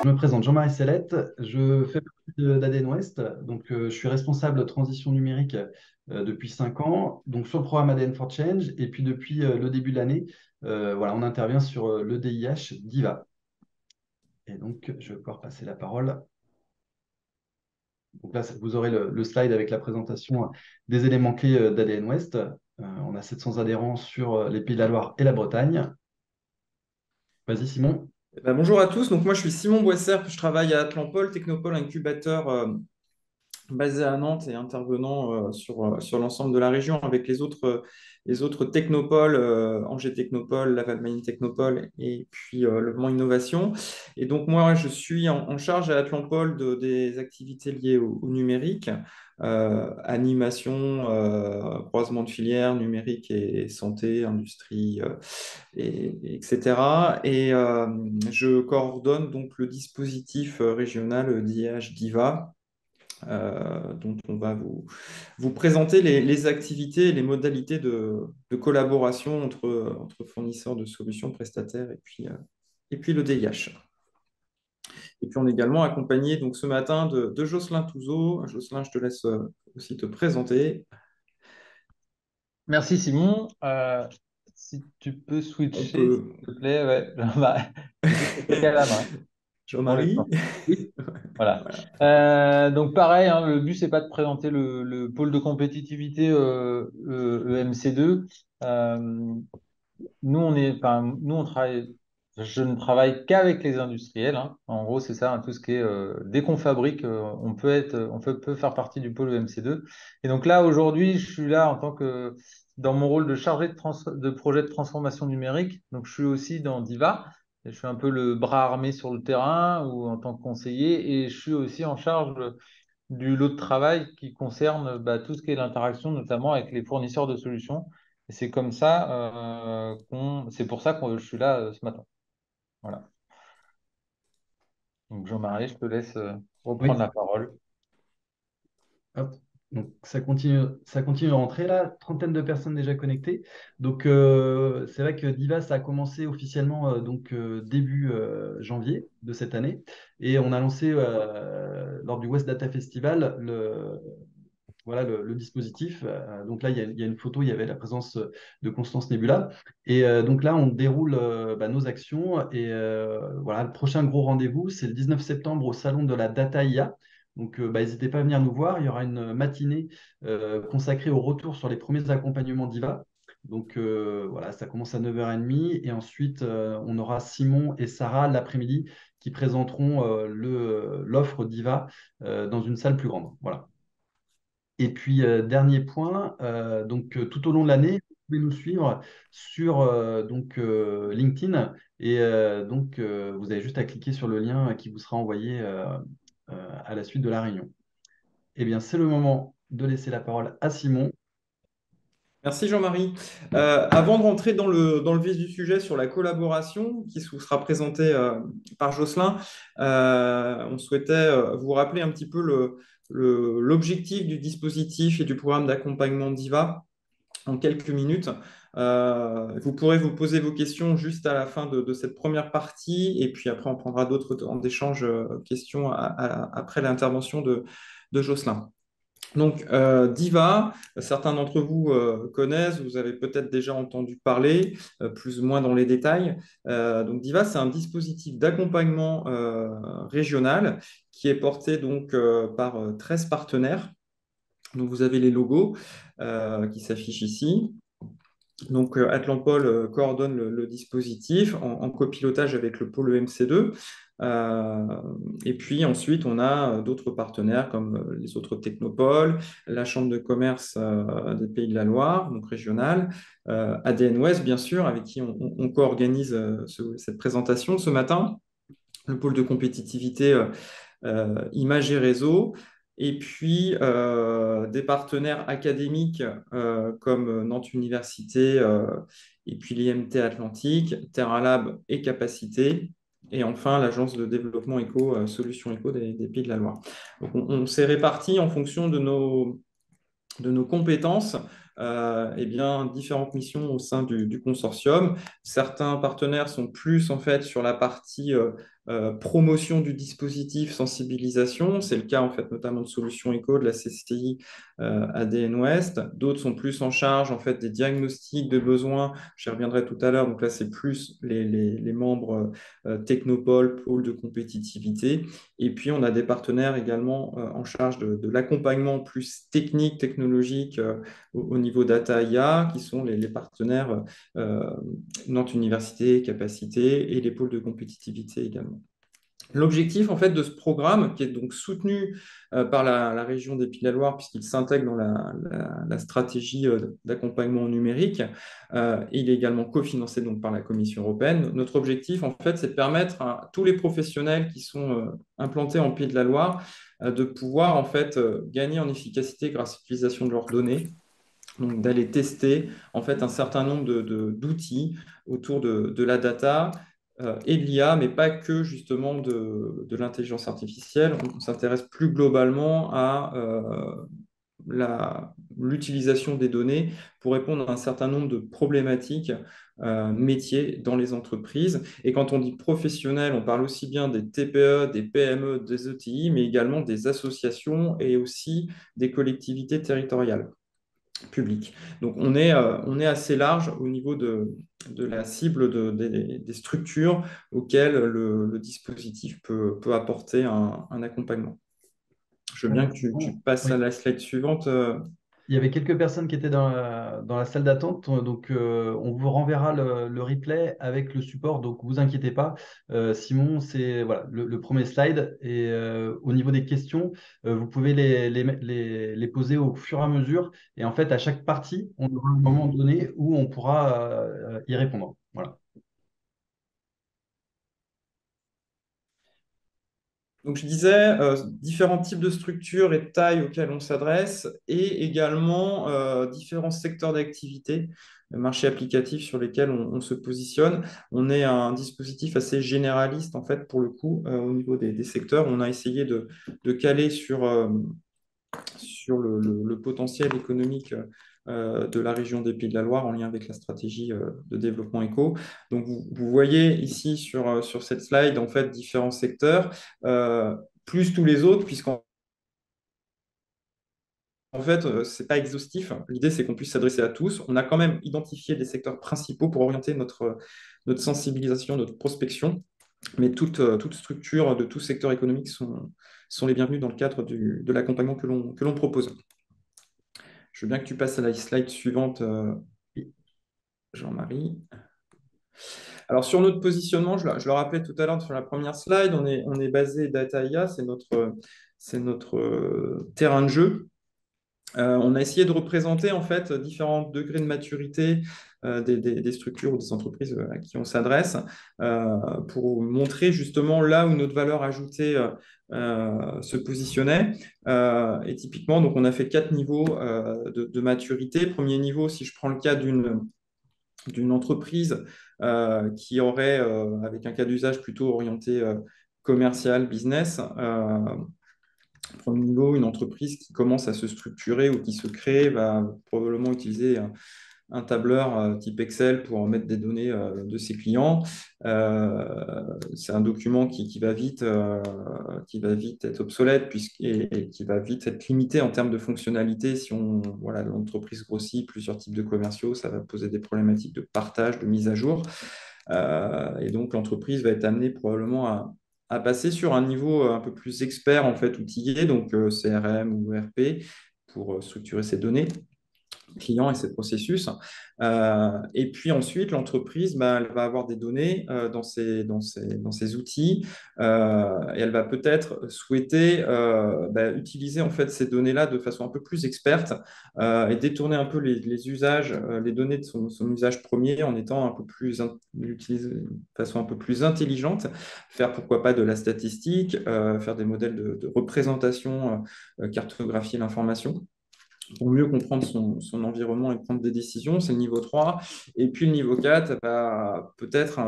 Je me présente Jean-Marie Sellette, je fais partie d'ADN Ouest, donc je suis responsable transition numérique depuis 5 ans, donc sur le programme ADN for Change, et puis depuis le début de l'année, voilà, on intervient sur le DIH DIVA. Et donc je vais pouvoir passer la parole. Donc là, vous aurez le slide avec la présentation des éléments clés d'ADN Ouest. On a 700 adhérents sur les Pays de la Loire et la Bretagne. Vas-y Simon. Bonjour à tous, donc moi je suis Simon Boisser, je travaille à Atlampol, Technopole incubateur basé à Nantes et intervenant sur l'ensemble de la région avec les autres technopoles, Angers Technopole, Laval Mayenne Technopole et puis Le Mans Innovation. Et donc moi je suis en charge à Atlampol des activités liées au numérique, animation, croisement de filières, numérique et santé, industrie, etc. Et je coordonne donc le dispositif régional d'IH DIVA, dont on va vous présenter les activités et les modalités de collaboration entre fournisseurs de solutions prestataires et puis le DIH. Et puis on est également accompagné donc ce matin de Jocelyn Touzeau. Jocelyn, je te laisse aussi te présenter. Merci Simon. Si tu peux On switcher, s'il peut... te plaît, ouais. Bah, j'ai juste cliqué à la main pour Jean-Marie? l'instant. Oui, voilà. Voilà. Donc pareil, hein, le but c'est pas de présenter le pôle de compétitivité EMC2. Nous on travaille. Je ne travaille qu'avec les industriels, hein. En gros, c'est ça, hein, tout ce qui est dès qu'on fabrique, peut faire partie du pôle EMC2. Et donc là, aujourd'hui, je suis là en tant que dans mon rôle de chargé de projet de transformation numérique. Donc, je suis aussi dans Diva. Et je suis un peu le bras armé sur le terrain ou en tant que conseiller. Et je suis aussi en charge du lot de travail qui concerne tout ce qui est l'interaction, notamment avec les fournisseurs de solutions. Et c'est comme ça c'est pour ça que je suis là ce matin. Voilà. Donc Jean-Marie, je te laisse reprendre Oui. la parole. Hop. Donc ça continue à rentrer là, trentaine de personnes déjà connectées. Donc c'est vrai que Diva, ça a commencé officiellement début janvier de cette année. Et on a lancé lors du West Data Festival le dispositif. Donc là, il y a une photo, il y avait la présence de Constance Nebula. Et donc là, on déroule nos actions. Et voilà, le prochain gros rendez-vous, c'est le 19 septembre au salon de la Data IA. Donc, n'hésitez pas à venir nous voir. Il y aura une matinée consacrée au retour sur les premiers accompagnements d'IVA. Donc, voilà, ça commence à 9h30. Et ensuite, on aura Simon et Sarah l'après-midi qui présenteront l'offre d'IVA dans une salle plus grande. Voilà. Et puis, dernier point, tout au long de l'année, vous pouvez nous suivre sur LinkedIn. Et vous avez juste à cliquer sur le lien qui vous sera envoyé à la suite de la réunion. Eh bien, c'est le moment de laisser la parole à Simon. Merci Jean-Marie. Avant de rentrer dans le vif du sujet sur la collaboration qui vous sera présentée par Jocelyn, on souhaitait vous rappeler un petit peu l'objectif du dispositif et du programme d'accompagnement d'IVA en quelques minutes. Vous pourrez vous poser vos questions juste à la fin de cette première partie et puis après on prendra d'autres temps d'échange questions après l'intervention de Jocelyn. Donc, Diva, certains d'entre vous connaissent, vous avez peut-être déjà entendu parler, plus ou moins dans les détails. Donc, Diva, c'est un dispositif d'accompagnement régional qui est porté donc par 13 partenaires. Donc, vous avez les logos qui s'affichent ici. Donc, Atlampol coordonne le dispositif en copilotage avec le pôle EMC2. Euh, et puis ensuite, on a d'autres partenaires comme les autres technopoles, la Chambre de commerce des Pays de la Loire, donc régionale, ADN Ouest, bien sûr, avec qui on co-organise cette présentation ce matin, le pôle de compétitivité images et réseau, et puis des partenaires académiques comme Nantes Université et puis l'IMT Atlantique, Terra Lab et Capacité. Et enfin, l'agence de développement éco, Solutions Éco des Pays de la Loire. Donc, on s'est répartis en fonction de nos compétences eh bien, différentes missions au sein du consortium. Certains partenaires sont plus en fait sur la partie promotion du dispositif, sensibilisation. C'est le cas en fait notamment de Solutions Eco, de la CCI ADN Ouest. D'autres sont plus en charge en fait des diagnostics de besoins. J'y reviendrai tout à l'heure. Donc là, c'est plus les membres Technopole, pôle de compétitivité. Et puis, on a des partenaires également en charge de l'accompagnement plus technique, technologique au niveau data IA, qui sont les partenaires Nantes Université, Capacité et les pôles de compétitivité également. L'objectif en fait de ce programme, qui est donc soutenu par la région des Pays-de-la-Loire, puisqu'il s'intègre dans la stratégie d'accompagnement numérique, il est également cofinancé donc par la Commission européenne. Notre objectif en fait, c'est de permettre à tous les professionnels qui sont implantés en Pays-de-la-Loire de pouvoir en fait gagner en efficacité grâce à l'utilisation de leurs données. Donc d'aller tester en fait un certain nombre d'outils autour de la data et de l'IA, mais pas que justement de l'intelligence artificielle. On s'intéresse plus globalement à l'utilisation des données pour répondre à un certain nombre de problématiques métiers dans les entreprises. Et quand on dit professionnel, on parle aussi bien des TPE, des PME, des ETI, mais également des associations et aussi des collectivités territoriales publiques. Donc on est assez large au niveau de la cible des structures auxquelles le dispositif peut apporter un accompagnement. Je veux bien que tu passes à Oui. la slide suivante. Il y avait quelques personnes qui étaient dans la salle d'attente, donc on vous renverra le replay avec le support, donc vous inquiétez pas. Simon, c'est voilà, le premier slide, et au niveau des questions, vous pouvez les poser au fur et à mesure, et en fait, à chaque partie, on aura un moment donné où on pourra y répondre. Voilà. Donc, je disais, différents types de structures et de tailles auxquelles on s'adresse et également différents secteurs d'activité, marchés applicatifs sur lesquels on se positionne. On est un dispositif assez généraliste, en fait, pour le coup, au niveau des secteurs. On a essayé de caler sur le potentiel économique de la région des Pays de la Loire en lien avec la stratégie de développement éco. Donc, vous voyez ici sur cette slide, en fait, différents secteurs, plus tous les autres, puisqu'en fait, ce n'est pas exhaustif. L'idée, c'est qu'on puisse s'adresser à tous. On a quand même identifié des secteurs principaux pour orienter notre sensibilisation, notre prospection. Mais toute structure de tout secteur économique sont les bienvenus dans le cadre de l'accompagnement que l'on propose. Je veux bien que tu passes à la slide suivante, Jean-Marie. Alors, sur notre positionnement, je le rappelais tout à l'heure sur la première slide, on est basé Data IA, c'est notre terrain de jeu. On a essayé de représenter en fait différents degrés de maturité des structures ou des entreprises à qui on s'adresse pour montrer justement là où notre valeur ajoutée se positionnait. Et typiquement, donc on a fait 4 niveaux de maturité. Premier niveau, si je prends le cas d'une entreprise qui aurait, avec un cas d'usage plutôt orienté commercial, business, premier niveau, une entreprise qui commence à se structurer ou qui se crée va probablement utiliser un tableur type Excel pour mettre des données de ses clients. C'est un document qui va vite être obsolète et qui va vite être limité en termes de fonctionnalité. Si voilà, l'entreprise grossit, plusieurs types de commerciaux, ça va poser des problématiques de partage, de mise à jour. Et donc, l'entreprise va être amenée probablement à passer sur un niveau un peu plus expert, en fait, outillé, donc CRM ou ERP, pour structurer ses données clients et ses processus. Et puis ensuite, l'entreprise, elle va avoir des données dans ses outils et elle va peut-être souhaiter utiliser en fait ces données-là de façon un peu plus experte et détourner un peu les usages, les données de son usage premier en étant un peu plus utilisé de façon un peu plus intelligente, faire pourquoi pas de la statistique, faire des modèles de représentation, cartographier l'information pour mieux comprendre son environnement et prendre des décisions, c'est le niveau 3. Et puis le niveau 4 va peut-être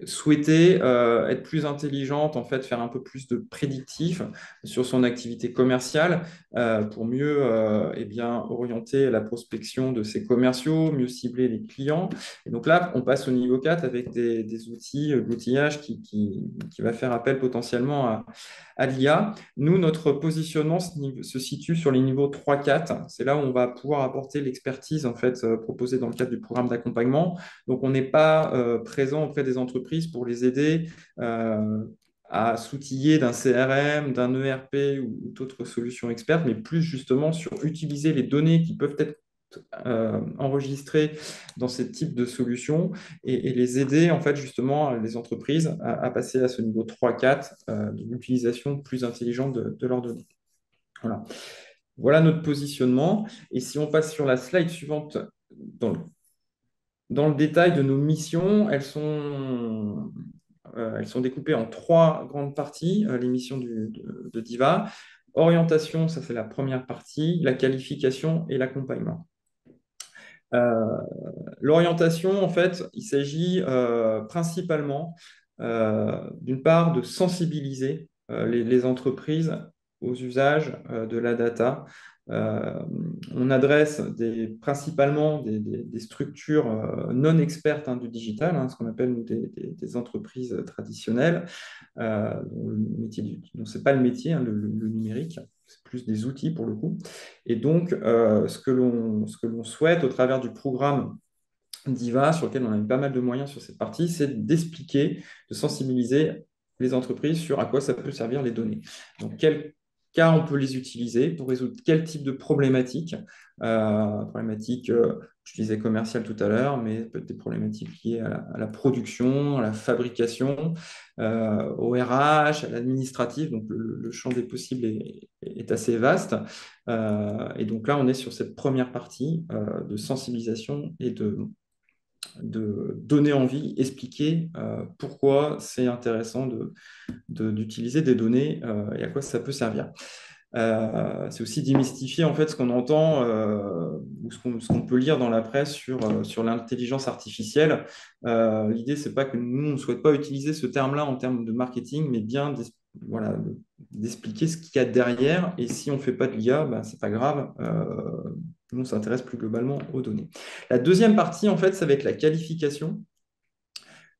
souhaiter être plus intelligente, en fait, faire un peu plus de prédictif sur son activité commerciale pour mieux eh bien, orienter la prospection de ses commerciaux, mieux cibler les clients. Et donc là, on passe au niveau 4 avec des outils, de l'outillage qui va faire appel potentiellement à l'IA. Nous, notre positionnement se situe sur les niveaux 3-4. C'est là où on va pouvoir apporter l'expertise en fait, proposée dans le cadre du programme d'accompagnement. Donc, on n'est pas présent auprès des entreprises pour les aider à s'outiller d'un CRM, d'un ERP ou d'autres solutions expertes, mais plus justement sur utiliser les données qui peuvent être enregistrées dans ce type de solutions et les aider en fait justement les entreprises à passer à ce niveau 3-4 de l'utilisation plus intelligente de leurs données. Voilà. Voilà notre positionnement. Et si on passe sur la slide suivante, dans le détail de nos missions, elles sont découpées en 3 grandes parties, les missions de Diva. Orientation, ça c'est la première partie, la qualification et l'accompagnement. L'orientation, en fait, il s'agit principalement, d'une part, de sensibiliser les entreprises aux usages de la data. Euh, on adresse principalement des structures non expertes du digital, ce qu'on appelle nous, des entreprises traditionnelles, dont ce n'est pas le métier, le numérique, c'est plus des outils pour le coup. Et donc, ce que l'on souhaite au travers du programme Diva, sur lequel on a mis pas mal de moyens sur cette partie, c'est d'expliquer, de sensibiliser les entreprises sur à quoi ça peut servir les données. Donc, quel cas on peut les utiliser pour résoudre quel type de problématiques. Je disais commerciale tout à l'heure, mais peut-être des problématiques liées à la production, à la fabrication, au RH, à l'administratif. Donc, le champ des possibles est assez vaste. Et donc là, on est sur cette première partie de sensibilisation et de donner envie, expliquer pourquoi c'est intéressant d'utiliser des données et à quoi ça peut servir. C'est aussi démystifier en fait ce qu'on entend ou ce qu'on peut lire dans la presse sur l'intelligence artificielle. L'idée, c'est pas que nous, on ne souhaite pas utiliser ce terme-là en termes de marketing, mais bien voilà, d'expliquer ce qu'il y a derrière. Et si on ne fait pas de l'IA, bah, ce n'est pas grave. Nous, on s'intéresse plus globalement aux données. La deuxième partie, en fait, ça va être la qualification.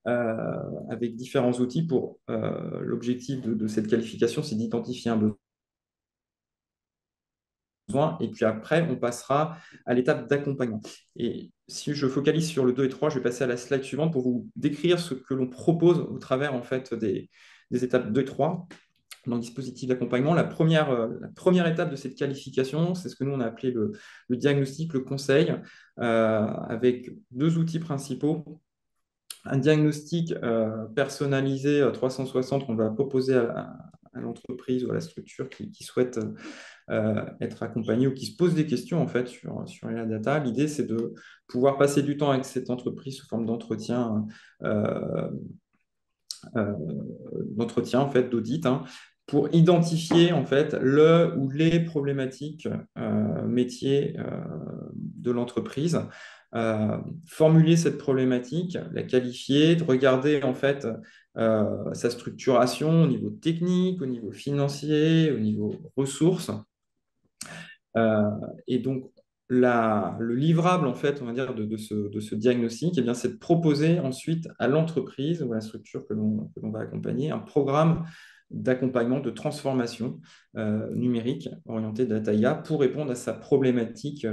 Avec différents outils pour l'objectif de cette qualification, c'est d'identifier un besoin. Et puis après, on passera à l'étape d'accompagnement. Et si je focalise sur le 2 et 3, je vais passer à la slide suivante pour vous décrire ce que l'on propose au travers en fait, des étapes 2 et 3 dans le dispositif d'accompagnement. La première étape de cette qualification, c'est ce que nous, on a appelé le diagnostic, le conseil, avec 2 outils principaux. Un diagnostic personnalisé 360 qu'on va proposer à l'entreprise ou à la structure qui souhaite être accompagnée ou qui se pose des questions en fait sur la data. L'idée, c'est de pouvoir passer du temps avec cette entreprise sous forme d'entretien en fait, d'audit, pour identifier en fait le ou les problématiques métiers de l'entreprise, formuler cette problématique, la qualifier, de regarder en fait sa structuration au niveau technique, au niveau financier, au niveau ressources. Et donc, le livrable, en fait, on va dire, de ce diagnostic, eh bien, c'est de proposer ensuite à l'entreprise ou à la structure que l'on va accompagner un programme d'accompagnement, de transformation numérique orienté data IA pour répondre à sa problématique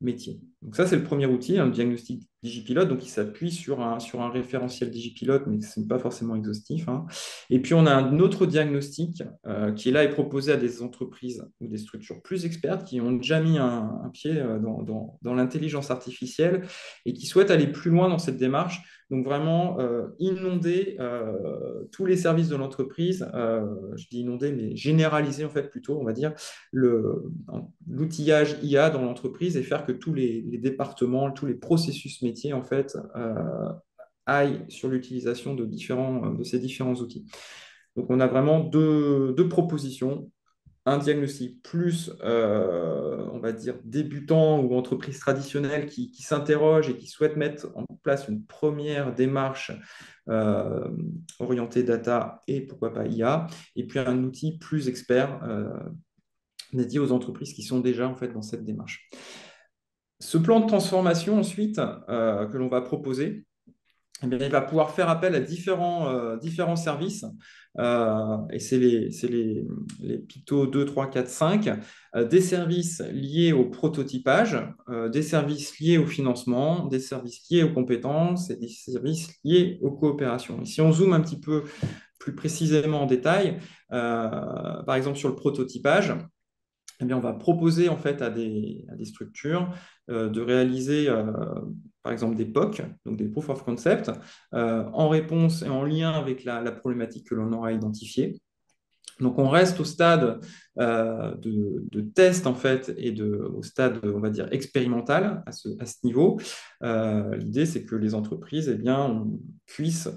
métier. Donc ça, c'est le premier outil, le diagnostic DigiPilote. Donc, il s'appuie sur un référentiel DigiPilote, mais ce n'est pas forcément exhaustif. Et puis, on a un autre diagnostic qui est là et proposé à des entreprises ou des structures plus expertes qui ont déjà mis un pied dans l'intelligence artificielle et qui souhaitent aller plus loin dans cette démarche. Donc, vraiment inonder tous les services de l'entreprise, je dis inonder, mais généraliser en fait plutôt, on va dire, l'outillage IA dans l'entreprise et faire que tous les départements, tous les processus métiers en fait aillent sur l'utilisation de ces différents outils. Donc on a vraiment deux propositions, un diagnostic plus, on va dire, débutant ou entreprise traditionnelle qui s'interroge et qui souhaite mettre en place une première démarche euh, orientée data et pourquoi pas IA, et puis un outil plus expert dédié aux entreprises qui sont déjà en fait dans cette démarche. Ce plan de transformation ensuite que l'on va proposer, eh bien, il va pouvoir faire appel à différents services. Et c'est les Pito 2, 3, 4, 5. Des services liés au prototypage, des services liés au financement, des services liés aux compétences et des services liés aux coopérations. Et si on zoome un petit peu plus précisément en détail, par exemple sur le prototypage, eh bien, on va proposer en fait à des structures de réaliser par exemple des POC, donc des Proof of Concept, en réponse et en lien avec la problématique que l'on aura identifiée. Donc, on reste au stade de test, en fait, au stade, on va dire, expérimental à ce niveau. L'idée, c'est que les entreprises, eh bien, puissent,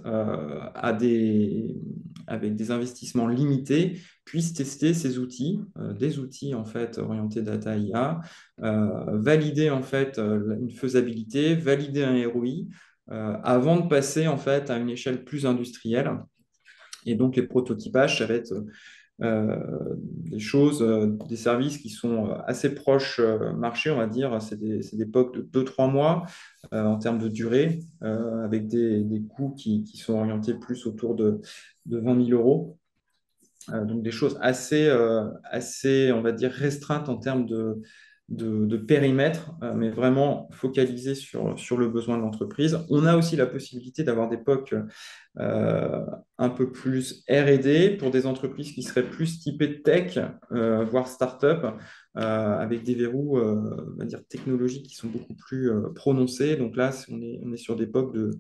avec des investissements limités, puissent tester ces outils, des outils, en fait, orientés data IA, valider, en fait, une faisabilité, valider un ROI, avant de passer, en fait, à une échelle plus industrielle. Et donc, les prototypages, ça va être des choses, des services qui sont assez proches marché, on va dire. C'est des POC de 2-3 mois en termes de durée, avec des coûts qui sont orientés plus autour de 20 000 euros. Donc des choses assez, on va dire, restreintes en termes de périmètre, mais vraiment focalisées sur le besoin de l'entreprise. On a aussi la possibilité d'avoir des POC un peu plus R&D pour des entreprises qui seraient plus typées tech, voire start-up, avec des verrous on va dire, technologiques qui sont beaucoup plus prononcés. Donc là, on est sur des POC de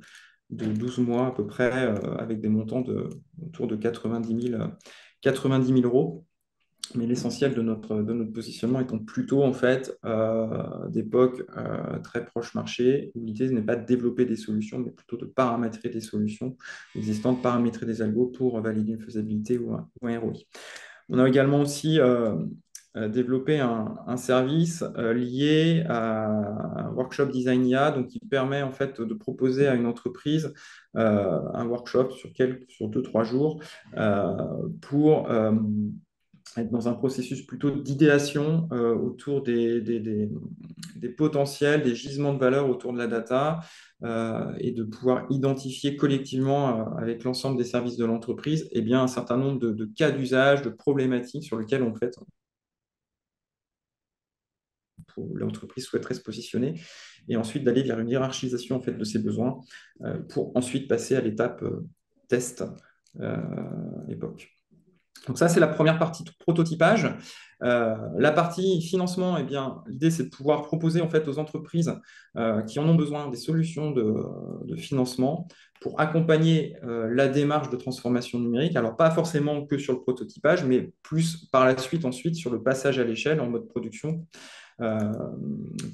12 mois à peu près, avec des montants autour de 90 000 euros. Mais l'essentiel de notre positionnement étant plutôt en fait d'époque très proche marché, où l'idée n'est pas de développer des solutions, mais plutôt de paramétrer des solutions existantes, paramétrer des algos pour valider une faisabilité ou un ROI. On a également aussi développé un service lié à un workshop design IA, donc qui permet en fait de proposer à une entreprise un workshop sur 2-3 jours pour être dans un processus plutôt d'idéation autour des potentiels, des gisements de valeur autour de la data et de pouvoir identifier collectivement avec l'ensemble des services de l'entreprise eh bien, un certain nombre de cas d'usage, de problématiques sur lesquelles en fait, l'entreprise souhaiterait se positionner et ensuite d'aller vers une hiérarchisation en fait, de ses besoins pour ensuite passer à l'étape test époque. Donc ça, c'est la première partie de prototypage. La partie financement, eh bien, l'idée, c'est de pouvoir proposer en fait aux entreprises qui en ont besoin des solutions de financement pour accompagner la démarche de transformation numérique. Alors, pas forcément que sur le prototypage, mais plus par la suite, ensuite, sur le passage à l'échelle en mode production.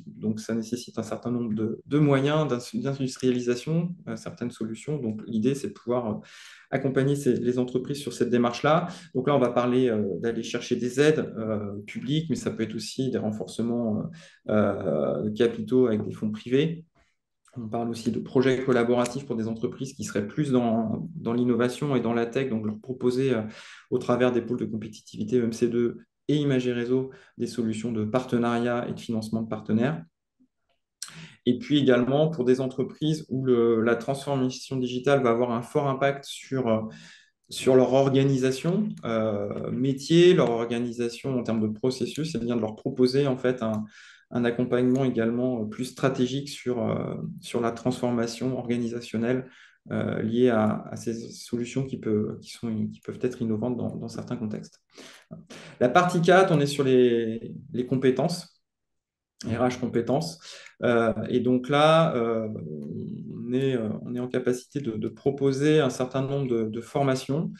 Donc, ça nécessite un certain nombre de moyens d'industrialisation, certaines solutions. Donc, l'idée, c'est de pouvoir accompagner les entreprises sur cette démarche-là. Donc là, on va parler d'aller chercher des aides publiques, mais ça peut être aussi des renforcements de capitaux avec des fonds privés. On parle aussi de projets collaboratifs pour des entreprises qui seraient plus dans l'innovation et dans la tech, donc leur proposer au travers des pôles de compétitivité EMC2 et Imager Réseau des solutions de partenariat et de financement de partenaires. Et puis également pour des entreprises où la transformation digitale va avoir un fort impact sur leur organisation métier, leur organisation en termes de processus, et bien de leur proposer en fait un accompagnement également plus stratégique sur la transformation organisationnelle liée à ces solutions qui peuvent être innovantes dans certains contextes. La partie 4, on est sur les compétences. RH compétences. Et donc là, on est en capacité de proposer un certain nombre de formations,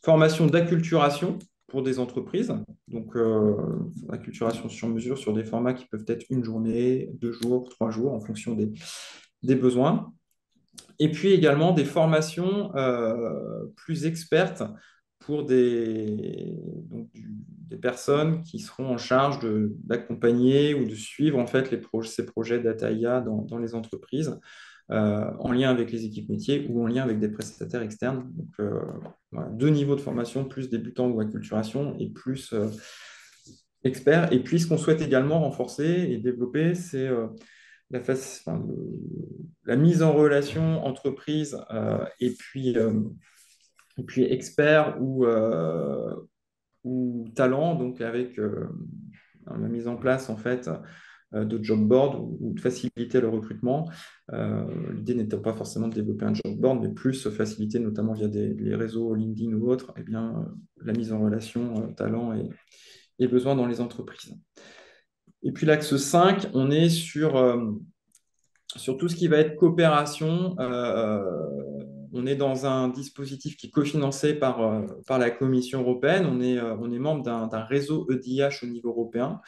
formations d'acculturation pour des entreprises, donc acculturation sur mesure sur des formats qui peuvent être une journée, 2 jours, 3 jours en fonction des besoins. Et puis également des formations plus expertes pour des personnes qui seront en charge d'accompagner ou de suivre en fait ces projets data IA dans les entreprises, en lien avec les équipes métiers ou en lien avec des prestataires externes. Donc, voilà, 2 niveaux de formation, plus débutant ou acculturation et plus expert. Et puis, ce qu'on souhaite également renforcer et développer, c'est la mise en relation entreprise et puis expert ou talent, donc avec la mise en place en fait de job board ou de faciliter le recrutement. L'idée n'étant pas forcément de développer un job board, mais plus faciliter, notamment via les réseaux LinkedIn ou autres, eh bien, la mise en relation talent et besoins dans les entreprises. Et puis l'axe 5, on est sur tout ce qui va être coopération. On est dans un dispositif qui est cofinancé par la Commission européenne. On est membre d'un réseau EDIH au niveau européen.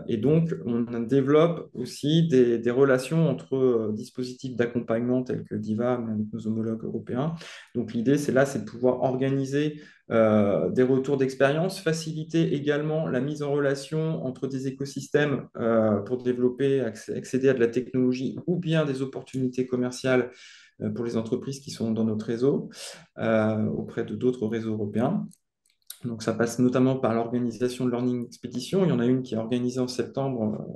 Et donc, on développe aussi des relations entre dispositifs d'accompagnement tels que DIVA, mais avec nos homologues européens. Donc, l'idée, c'est de pouvoir organiser des retours d'expérience, faciliter également la mise en relation entre des écosystèmes pour développer, accéder à de la technologie ou bien des opportunités commerciales pour les entreprises qui sont dans notre réseau auprès de d'autres réseaux européens. Donc, ça passe notamment par l'organisation de Learning Expedition. Il y en a une qui est organisée en septembre,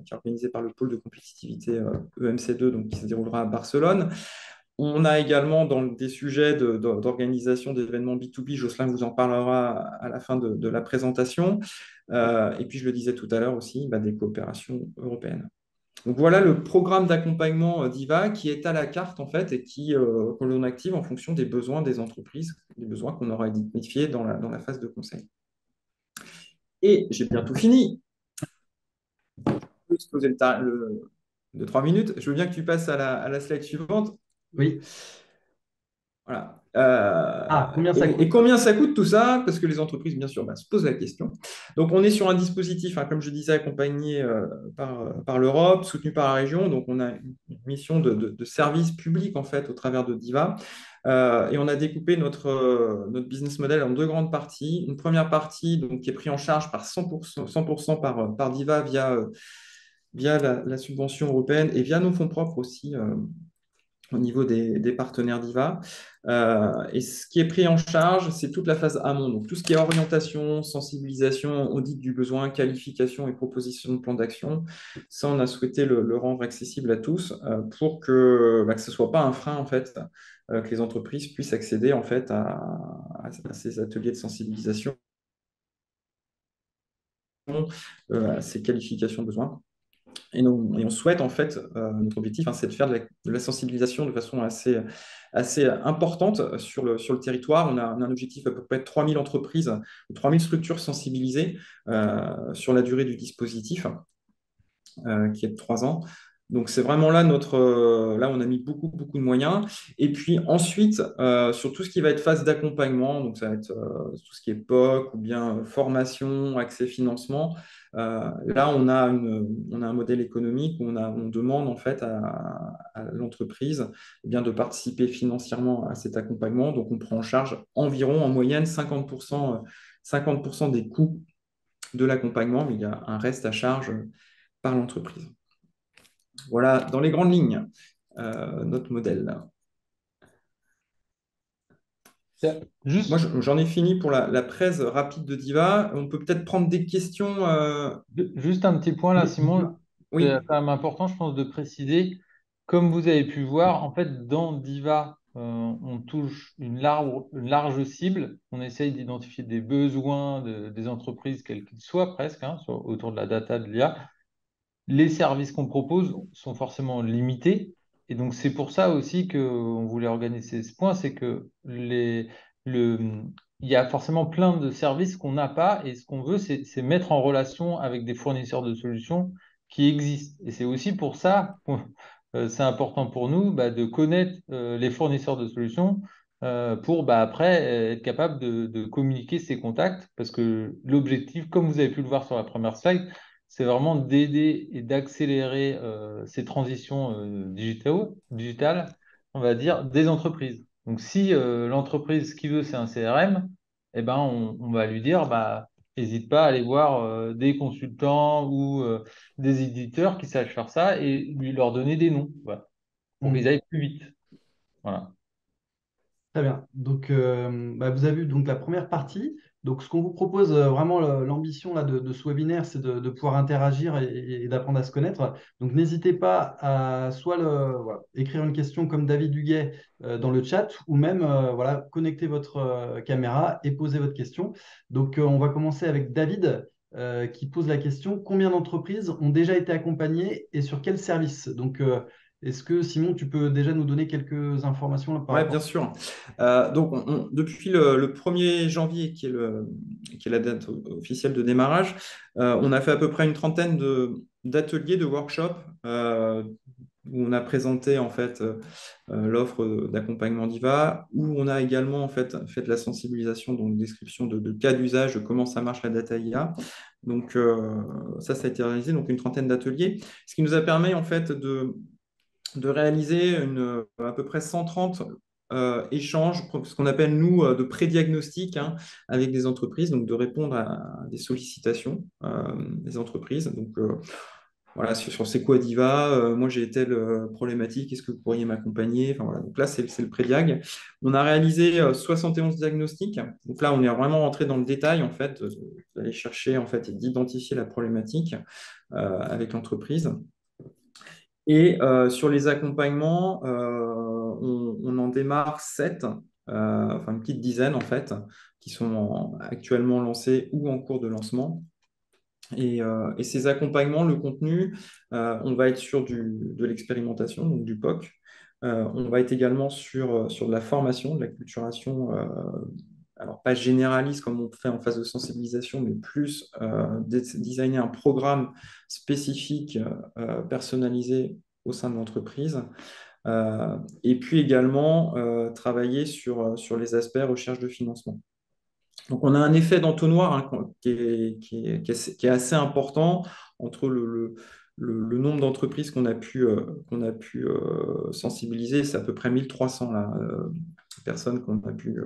qui est organisée par le pôle de compétitivité EMC2, donc qui se déroulera à Barcelone. On a également dans des sujets d'organisation d'événements B2B, Jocelyn vous en parlera à la fin de la présentation. Et puis, je le disais tout à l'heure aussi, des coopérations européennes. Donc voilà le programme d'accompagnement d'IVA qui est à la carte en fait et que l'on active en fonction des besoins des entreprises, des besoins qu'on aura identifiés dans la phase de conseil. Et j'ai bientôt fini. Je peux exposer de 3 minutes. Je veux bien que tu passes à la slide suivante. Oui. Voilà. Combien ça Et coûte? combien ça coûte tout ça? Parce que les entreprises, bien sûr, se posent la question. Donc, on est sur un dispositif, comme je disais, accompagné par l'Europe, soutenu par la région. Donc, on a une mission de service public, en fait, au travers de DIVA. Et on a découpé notre business model en 2 grandes parties. Une première partie donc, qui est prise en charge par 100% par DIVA via la subvention européenne et via nos fonds propres aussi au niveau des partenaires d'IVA. Et ce qui est pris en charge, c'est toute la phase amont, donc tout ce qui est orientation, sensibilisation, audit du besoin, qualification et proposition de plan d'action. Ça, on a souhaité le rendre accessible à tous pour que ce ne soit pas un frein, en fait, que les entreprises puissent accéder, en fait, à ces ateliers de sensibilisation, à ces qualifications de besoin. Et on souhaite, en fait, notre objectif, c'est de faire de la sensibilisation de façon assez importante sur le territoire. On a un objectif à peu près de 3000 entreprises, 3000 structures sensibilisées sur la durée du dispositif, qui est de 3 ans. Donc, c'est vraiment là là, on a mis beaucoup, beaucoup de moyens. Et puis ensuite, sur tout ce qui va être phase d'accompagnement, donc ça va être tout ce qui est POC ou bien formation, accès financement. Là, on a un modèle économique où on demande en fait à l'entreprise de participer financièrement à cet accompagnement. Donc, on prend en charge environ en moyenne 50% des coûts de l'accompagnement, mais il y a un reste à charge par l'entreprise. Voilà, dans les grandes lignes, notre modèle. Juste, Moi, j'en ai fini pour la presse rapide de Diva. On peut peut-être prendre des questions. juste un petit point là, Simon, c'est Oui, quand même important, je pense, de préciser. Comme vous avez pu voir, en fait, dans Diva, on touche une large cible. On essaye d'identifier des besoins des entreprises, quels qu'ils soient presque, autour de la data, de l'IA. Les services qu'on propose sont forcément limités. Et donc, c'est pour ça aussi qu'on voulait organiser ce point, c'est que le, il y a forcément plein de services qu'on n'a pas et ce qu'on veut, c'est mettre en relation avec des fournisseurs de solutions qui existent. Et c'est aussi pour ça que c'est important pour nous de connaître les fournisseurs de solutions pour après être capable de communiquer ces contacts parce que l'objectif, comme vous avez pu le voir sur la première slide, c'est vraiment d'aider et d'accélérer ces transitions digitales, on va dire, des entreprises. Donc, si l'entreprise, ce qu'il veut, c'est un CRM, eh ben, on va lui dire, bah, n'hésite pas à aller voir des consultants ou des éditeurs qui sachent faire ça et lui leur donner des noms, voilà, pour qu'ils Hmm. aillent plus vite. Voilà. Très bien. Donc, bah, vous avez vu donc la première partie. Donc, ce qu'on vous propose, vraiment l'ambition là, de ce webinaire, c'est de pouvoir interagir et d'apprendre à se connaître. Donc, n'hésitez pas à soit voilà, écrire une question comme David Duguay dans le chat, ou même voilà, connecter votre caméra et poser votre question. Donc, on va commencer avec David qui pose la question, combien d'entreprises ont déjà été accompagnées et sur quel service? Donc, est-ce que Simon, tu peux déjà nous donner quelques informations là, par Ouais, rapport. bien sûr. Donc, depuis le 1er janvier, qui est la date officielle de démarrage, on a fait à peu près une trentaine d'ateliers, de workshops, où on a présenté en fait l'offre d'accompagnement d'IVA, où on a également en fait de la sensibilisation, donc description de cas d'usage, de comment ça marche la data IA. Donc, ça a été réalisé, donc une trentaine d'ateliers, ce qui nous a permis en fait de réaliser à peu près 130 échanges, ce qu'on appelle nous de pré-diagnostic, hein, avec des entreprises, donc de répondre à des sollicitations des entreprises. Donc voilà, sur c'est quoi Diva, moi j'ai telle problématique, est-ce que vous pourriez m'accompagner? Enfin, voilà. Donc là, c'est le pré-diag. On a réalisé 71 diagnostics. Donc là, on est vraiment rentré dans le détail, en fait, d'aller chercher en fait, et d'identifier la problématique avec l'entreprise. Et sur les accompagnements, on en démarre 7, enfin une petite dizaine en fait, qui sont actuellement lancés ou en cours de lancement. Et ces accompagnements, le contenu, on va être sur de l'expérimentation, donc du POC. On va être également sur de la formation, de la culturation, alors pas généraliste comme on fait en phase de sensibilisation, mais plus designer un programme spécifique, personnalisé au sein de l'entreprise. Et puis également travailler sur les aspects recherche de financement. Donc on a un effet d'entonnoir, hein, qui est assez important entre le nombre d'entreprises qu'on a pu sensibiliser, c'est à peu près 1300 là, personnes qu'on a pu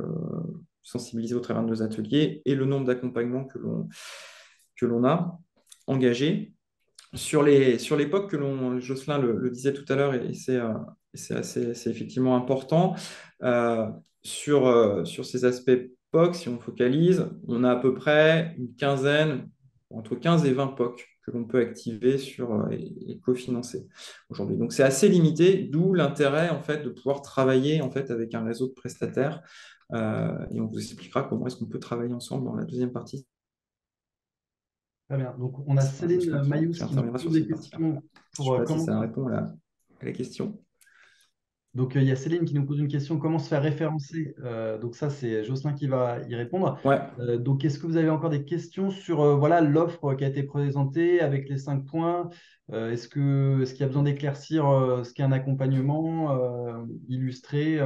sensibiliser au travers de nos ateliers, et le nombre d'accompagnements que l'on a engagés. Sur l'époque Jocelyn le disait tout à l'heure, c'est effectivement important, euh, sur ces aspects POC, si on focalise, on a à peu près une quinzaine, entre 15 et 20 POC que l'on peut activer et cofinancer aujourd'hui. Donc c'est assez limité, d'où l'intérêt en fait de pouvoir travailler en fait avec un réseau de prestataires, et on vous expliquera comment est-ce qu'on peut travailler ensemble dans la deuxième partie. Très bien. Donc, on a C'est Céline Jocelyn Mayous qui qui nous interviendra pose sur des cette partie-là. questions Je ne pour sais pas si comment. ça répond à la question. Donc, il y a Céline qui nous pose une question, comment se faire référencer? Donc, ça, c'est Jocelyn qui va y répondre. Ouais. Donc, est-ce que vous avez encore des questions sur voilà, l'offre qui a été présentée avec les 5 points? Est-ce qu'il y a besoin d'éclaircir ce qu'est un accompagnement illustré?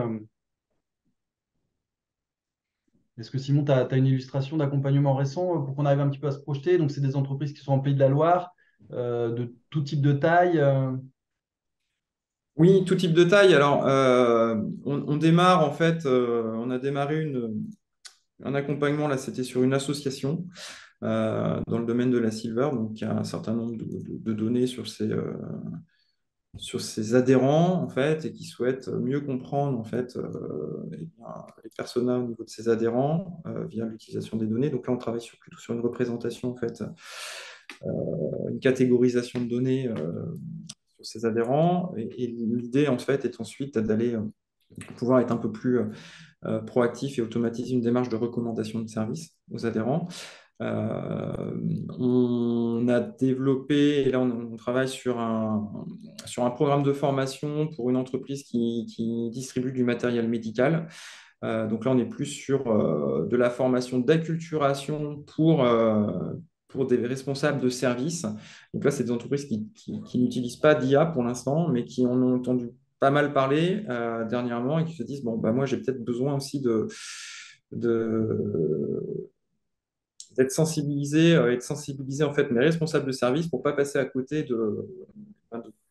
Est-ce que Simon, tu as une illustration d'accompagnement récent pour qu'on arrive un petit peu à se projeter? Donc, c'est des entreprises qui sont en Pays de la Loire, de tout type de taille. Oui, tout type de taille. Alors, on démarre en fait, on a démarré un accompagnement, là, c'était sur une association dans le domaine de la silver, donc il y a un certain nombre de données sur ses adhérents, en fait, et qui souhaitent mieux comprendre, en fait, eh bien, les personas au niveau de ses adhérents via l'utilisation des données. Donc là, on travaille plutôt sur une représentation, en fait, une catégorisation de données sur ses adhérents. Et l'idée, en fait, est ensuite d'aller pouvoir être un peu plus proactif et automatiser une démarche de recommandation de services aux adhérents. On a développé, et là on travaille sur un programme de formation pour une entreprise qui distribue du matériel médical. Donc là, on est plus sur de la formation d'acculturation pour des responsables de services. Donc là, c'est des entreprises qui n'utilisent pas d'IA pour l'instant, mais qui en ont entendu pas mal parler dernièrement et qui se disent, bon, bah, moi, j'ai peut-être besoin aussi de, d'être sensibilisé et de sensibiliser en fait mes responsables de service pour pas passer à côté de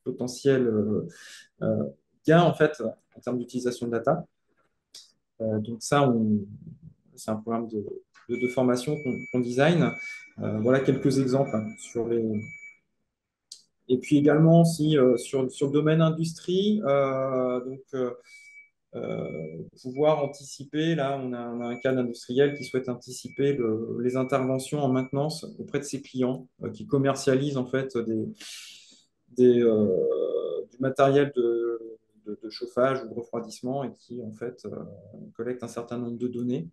potentiels gains en fait en termes d'utilisation de data. Donc ça, c'est un programme de formation qu'on design. Voilà quelques exemples sur les. Et puis également, si, sur le domaine industrie, pouvoir anticiper, là, on a un cas d'industriel qui souhaite anticiper les interventions en maintenance auprès de ses clients, qui commercialisent en fait du matériel de chauffage ou de refroidissement et qui en fait collectent un certain nombre de données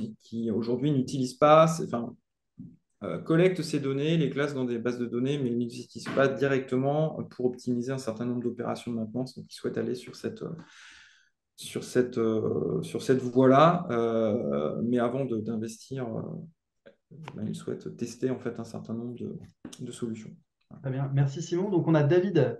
et qui aujourd'hui n'utilisent pas, enfin, collectent ces données, les classent dans des bases de données, mais ils n'utilisent pas directement pour optimiser un certain nombre d'opérations de maintenance. Donc, ils souhaitent aller sur cette voie-là, mais avant d'investir, ben, ils souhaitent tester en fait un certain nombre de solutions. Très bien, merci Simon. Donc on a David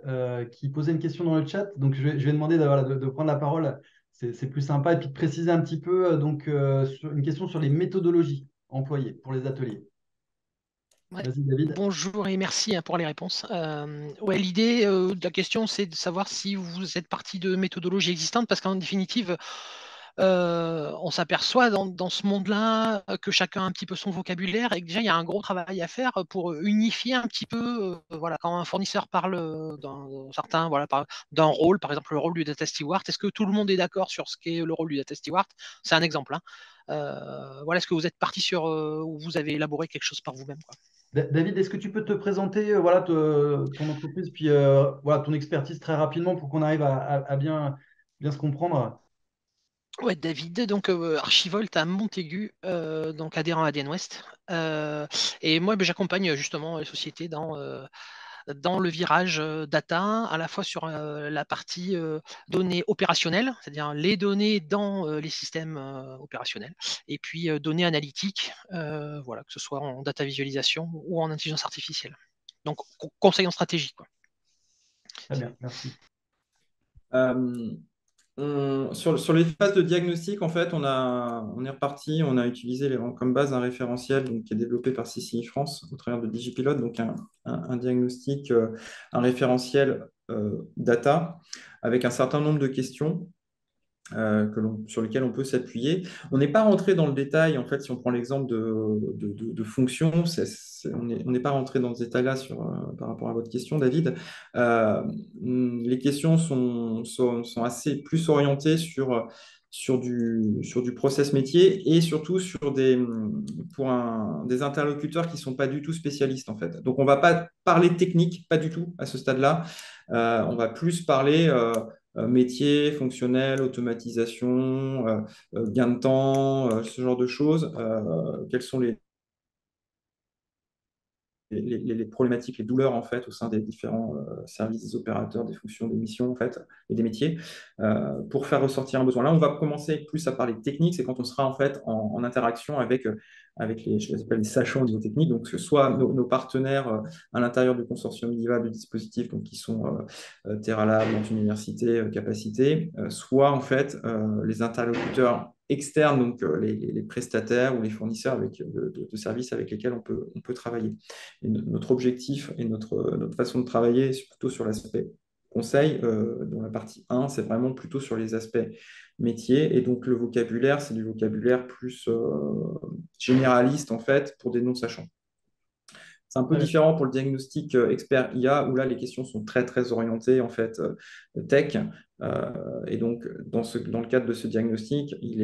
qui posait une question dans le chat. Donc je vais demander voilà, de prendre la parole. C'est plus sympa. Et puis de préciser un petit peu une question sur les méthodologies employées pour les ateliers. Ouais. Vas-y David. Bonjour et merci pour les réponses. Ouais, l'idée de la question, c'est de savoir si vous êtes parti de méthodologies existantes, parce qu'en définitive, on s'aperçoit dans ce monde-là que chacun a un petit peu son vocabulaire et que déjà il y a un gros travail à faire pour unifier un petit peu. Voilà, quand un fournisseur parle d'un rôle, par exemple le rôle du data steward, est-ce que tout le monde est d'accord sur ce qu'est le rôle du data steward? C'est un exemple, hein. Voilà, est-ce que vous êtes parti sur ou vous avez élaboré quelque chose par vous-même, quoi? David, est-ce que tu peux te présenter voilà, ton entreprise, puis voilà, ton expertise très rapidement pour qu'on arrive à bien se comprendre? Ouais, David, donc Archivolt à Montaigu, donc adhérent à ADN West. Et moi, ben, j'accompagne justement les sociétés dans le virage data, à la fois sur la partie données opérationnelles, c'est-à-dire les données dans les systèmes opérationnels, et puis données analytiques, voilà, que ce soit en data visualisation ou en intelligence artificielle. Donc, conseil en stratégie, quoi. Très bien, merci. Euh, sur les phases de diagnostic, en fait, on est reparti, on a utilisé comme base un référentiel donc, qui est développé par CCI France au travers de DigiPilot, donc un diagnostic, un référentiel data avec un certain nombre de questions sur lesquelles on peut s'appuyer. On n'est pas rentré dans le détail, en fait, si on prend l'exemple de fonctions, on n'est pas rentré dans ce détail-là par rapport à votre question, David. Euh, les questions sont assez plus orientées sur du process métier et surtout pour des interlocuteurs qui ne sont pas du tout spécialistes, en fait. Donc, on ne va pas parler technique, pas du tout, à ce stade-là. On va plus parler métier, fonctionnel, automatisation, gain de temps, ce genre de choses. Quelles sont les problématiques, les douleurs en fait au sein des différents services, des opérateurs, des fonctions, des missions en fait et des métiers pour faire ressortir un besoin. Là, on va commencer plus à parler technique, c'est quand on sera en fait en interaction avec je les appelle les sachants au niveau technique, donc que ce soit nos partenaires à l'intérieur du consortium DIVA du dispositif, donc qui sont Terra Lab, Université, Capacité, soit en fait les interlocuteurs externes, donc les prestataires ou les fournisseurs de services avec lesquels on peut travailler. Et notre objectif et notre façon de travailler, c'est plutôt sur l'aspect conseil. Dans la partie 1, c'est vraiment plutôt sur les aspects métiers. Et donc, le vocabulaire, c'est du vocabulaire plus généraliste, en fait, pour des non-sachants. C'est un peu différent pour le diagnostic expert IA, où là, les questions sont très, très orientées, en fait, tech. Et donc, dans le cadre de ce diagnostic, il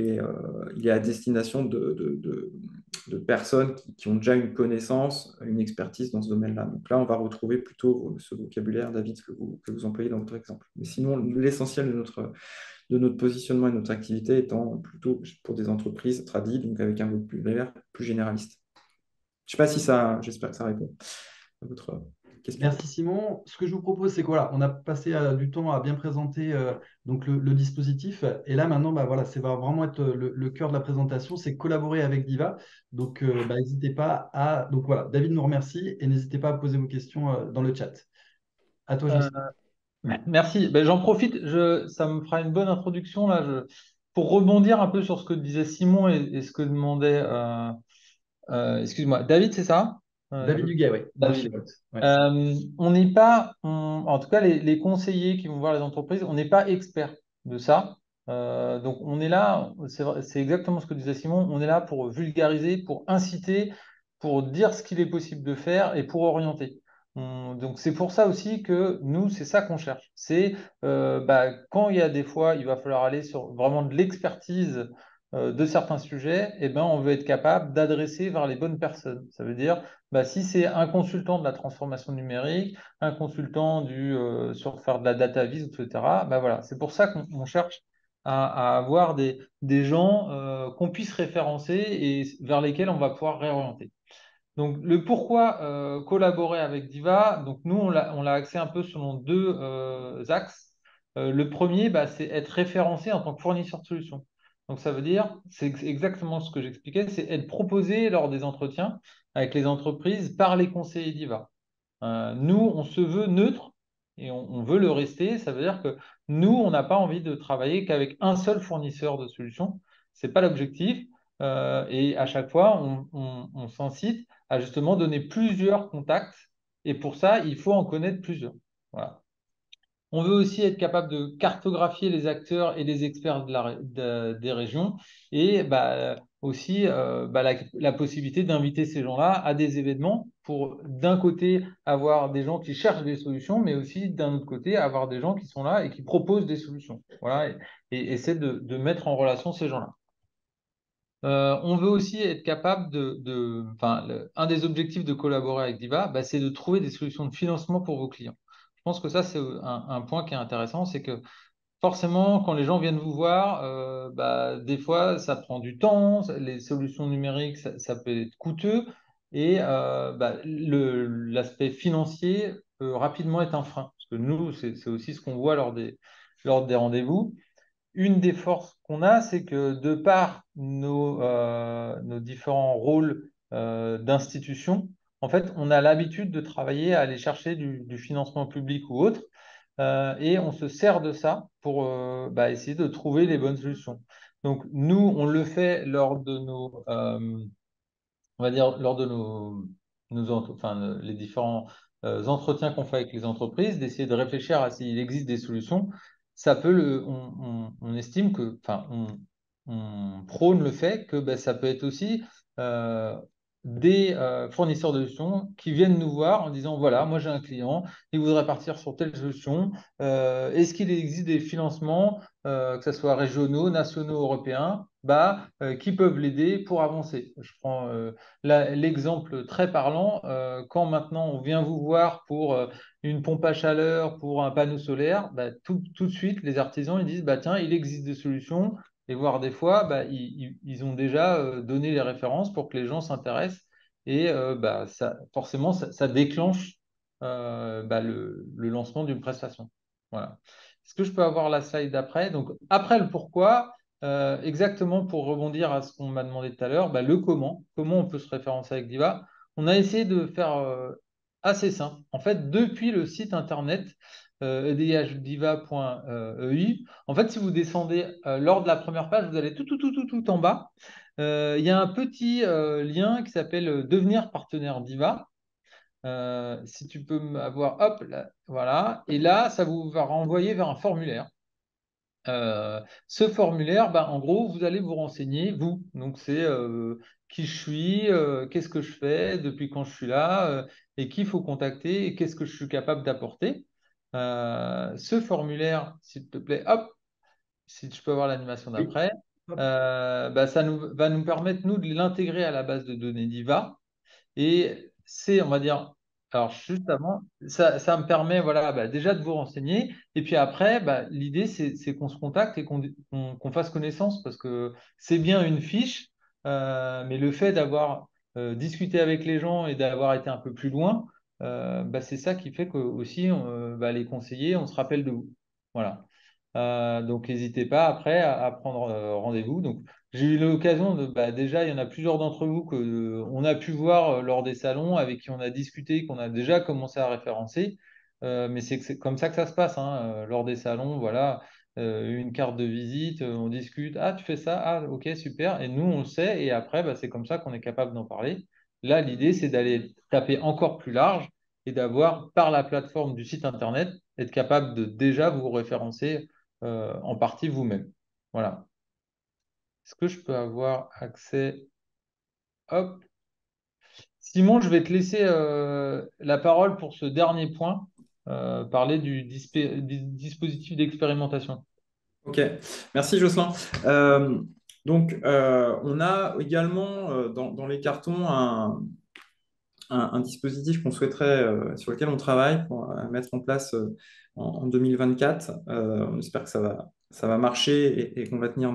est à destination de personnes qui ont déjà une connaissance, une expertise dans ce domaine-là. Donc là, on va retrouver plutôt ce vocabulaire, David, que vous employez dans votre exemple. Mais sinon, l'essentiel de notre positionnement et de notre activité étant plutôt pour des entreprises tradies, donc avec un vocabulaire plus généraliste. Je ne sais pas si j'espère que ça répond à votre question. Merci Simon. Ce que je vous propose, c'est que voilà, on a passé du temps à bien présenter donc le dispositif. Et là, maintenant, bah, voilà, c'est va vraiment être le cœur de la présentation, c'est collaborer avec Diva. Donc, bah, n'hésitez pas à. Donc voilà, David nous remercie et n'hésitez pas à poser vos questions dans le chat. À toi, Euh, Jocelyne. Merci. Ben, j'en profite, ça me fera une bonne introduction là, pour rebondir un peu sur ce que disait Simon et ce que demandait, excuse-moi, David, c'est ça? David Duguay, oui, David. d'Archivolt. Ouais. On n'est pas, en tout cas les conseillers qui vont voir les entreprises, on n'est pas experts de ça. Donc on est là, c'est exactement ce que disait Simon, on est là pour vulgariser, pour inciter, pour dire ce qu'il est possible de faire et pour orienter. Donc c'est pour ça aussi que nous, c'est ça qu'on cherche. C'est quand il y a des fois, il va falloir aller sur vraiment de l'expertise de certains sujets, et ben, on veut être capable d'adresser vers les bonnes personnes. Ça veut dire, si c'est un consultant de la transformation numérique, un consultant sur faire de la data vis, etc., voilà, c'est pour ça qu'on cherche à avoir des gens qu'on puisse référencer et vers lesquels on va pouvoir réorienter. Donc, le pourquoi collaborer avec Diva, donc nous, on l'a axé un peu selon deux axes. Le premier, c'est être référencé en tant que fournisseur de solutions. Donc, ça veut dire, c'est exactement ce que j'expliquais, c'est être proposé lors des entretiens avec les entreprises par les conseillers Diva. Nous, on se veut neutre et on veut le rester. Ça veut dire que nous, on n'a pas envie de travailler qu'avec un seul fournisseur de solutions. Ce n'est pas l'objectif. Et à chaque fois, on s'incite à justement donner plusieurs contacts. Et pour ça, il faut en connaître plusieurs. Voilà. On veut aussi être capable de cartographier les acteurs et les experts des régions et aussi la possibilité d'inviter ces gens-là à des événements pour d'un côté avoir des gens qui cherchent des solutions, mais aussi d'un autre côté avoir des gens qui sont là et qui proposent des solutions. Voilà, et essayer de mettre en relation ces gens-là. On veut aussi être capable un des objectifs de collaborer avec Diva, c'est de trouver des solutions de financement pour vos clients. Je pense que ça, c'est un point qui est intéressant, c'est que forcément, quand les gens viennent vous voir, des fois, ça prend du temps, les solutions numériques, ça peut être coûteux, et l'aspect financier peut rapidement être un frein. Parce que nous, c'est aussi ce qu'on voit lors des rendez-vous. Une des forces qu'on a, c'est que de par nos différents rôles d'institution, en fait, on a l'habitude de travailler à aller chercher du financement public ou autre, et on se sert de ça pour essayer de trouver les bonnes solutions. Donc, nous, on le fait lors de on va dire, lors de les différents entretiens qu'on fait avec les entreprises, d'essayer de réfléchir à s'il existe des solutions. Ça peut on estime que, on prône le fait que ça peut être aussi euh, des fournisseurs de solutions qui viennent nous voir en disant, voilà, moi j'ai un client, il voudrait partir sur telle solution. Est-ce qu'il existe des financements, que ce soit régionaux, nationaux, européens, qui peuvent l'aider pour avancer? Je prends l'exemple très parlant, quand maintenant on vient vous voir pour une pompe à chaleur, pour un panneau solaire, tout de suite, les artisans ils disent, tiens, il existe des solutions, et voire des fois, ils ont déjà donné les références pour que les gens s'intéressent, et forcément, ça déclenche le lancement d'une prestation. Voilà. Est-ce que je peux avoir la slide d'après? Donc, après le pourquoi, exactement pour rebondir à ce qu'on m'a demandé tout à l'heure, le comment on peut se référencer avec Diva. On a essayé de faire assez simple. En fait, depuis le site internet edihdiva.eu, en fait, si vous descendez lors de la première page, vous allez tout en bas. Il y a un petit lien qui s'appelle Devenir partenaire Diva. Si tu peux avoir, hop, là, voilà. Et là, ça vous va renvoyer vers un formulaire. Ce formulaire, en gros, vous allez vous renseigner, vous. Donc, c'est qui je suis, qu'est-ce que je fais, depuis quand je suis là, et qui il faut contacter, et qu'est-ce que je suis capable d'apporter. Ce formulaire, s'il te plaît, hop, si je peux avoir l'animation Oui. d'après, Hop. ça va nous permettre, nous, de l'intégrer à la base de données d'IVA. Et c'est, on va dire, alors juste avant, ça me permet voilà, déjà de vous renseigner. Et puis après, l'idée, c'est qu'on se contacte et qu'on fasse connaissance parce que c'est bien une fiche, mais le fait d'avoir discuté avec les gens et d'avoir été un peu plus loin, c'est ça qui fait que aussi les conseillers, on se rappelle de vous. Voilà. Donc, n'hésitez pas après à prendre rendez-vous. Donc, j'ai eu l'occasion déjà, il y en a plusieurs d'entre vous que on a pu voir lors des salons, avec qui on a discuté, qu'on a déjà commencé à référencer. Mais c'est comme ça que ça se passe, hein, lors des salons. Voilà, une carte de visite, on discute. Ah, tu fais ça? Ah, ok, super. Et nous, on le sait. Et après, c'est comme ça qu'on est capable d'en parler. Là, l'idée, c'est d'aller taper encore plus large et d'avoir, par la plateforme du site internet, être capable de déjà vous référencer en partie vous-même. Voilà. Est-ce que je peux avoir accès? Hop. Simon, je vais te laisser la parole pour ce dernier point, parler du dispositif d'expérimentation. Ok, merci Jocelyn. Donc, on a également dans les cartons un dispositif qu'on souhaiterait, sur lequel on travaille pour mettre en place en 2024. On espère que ça va marcher et qu'on va tenir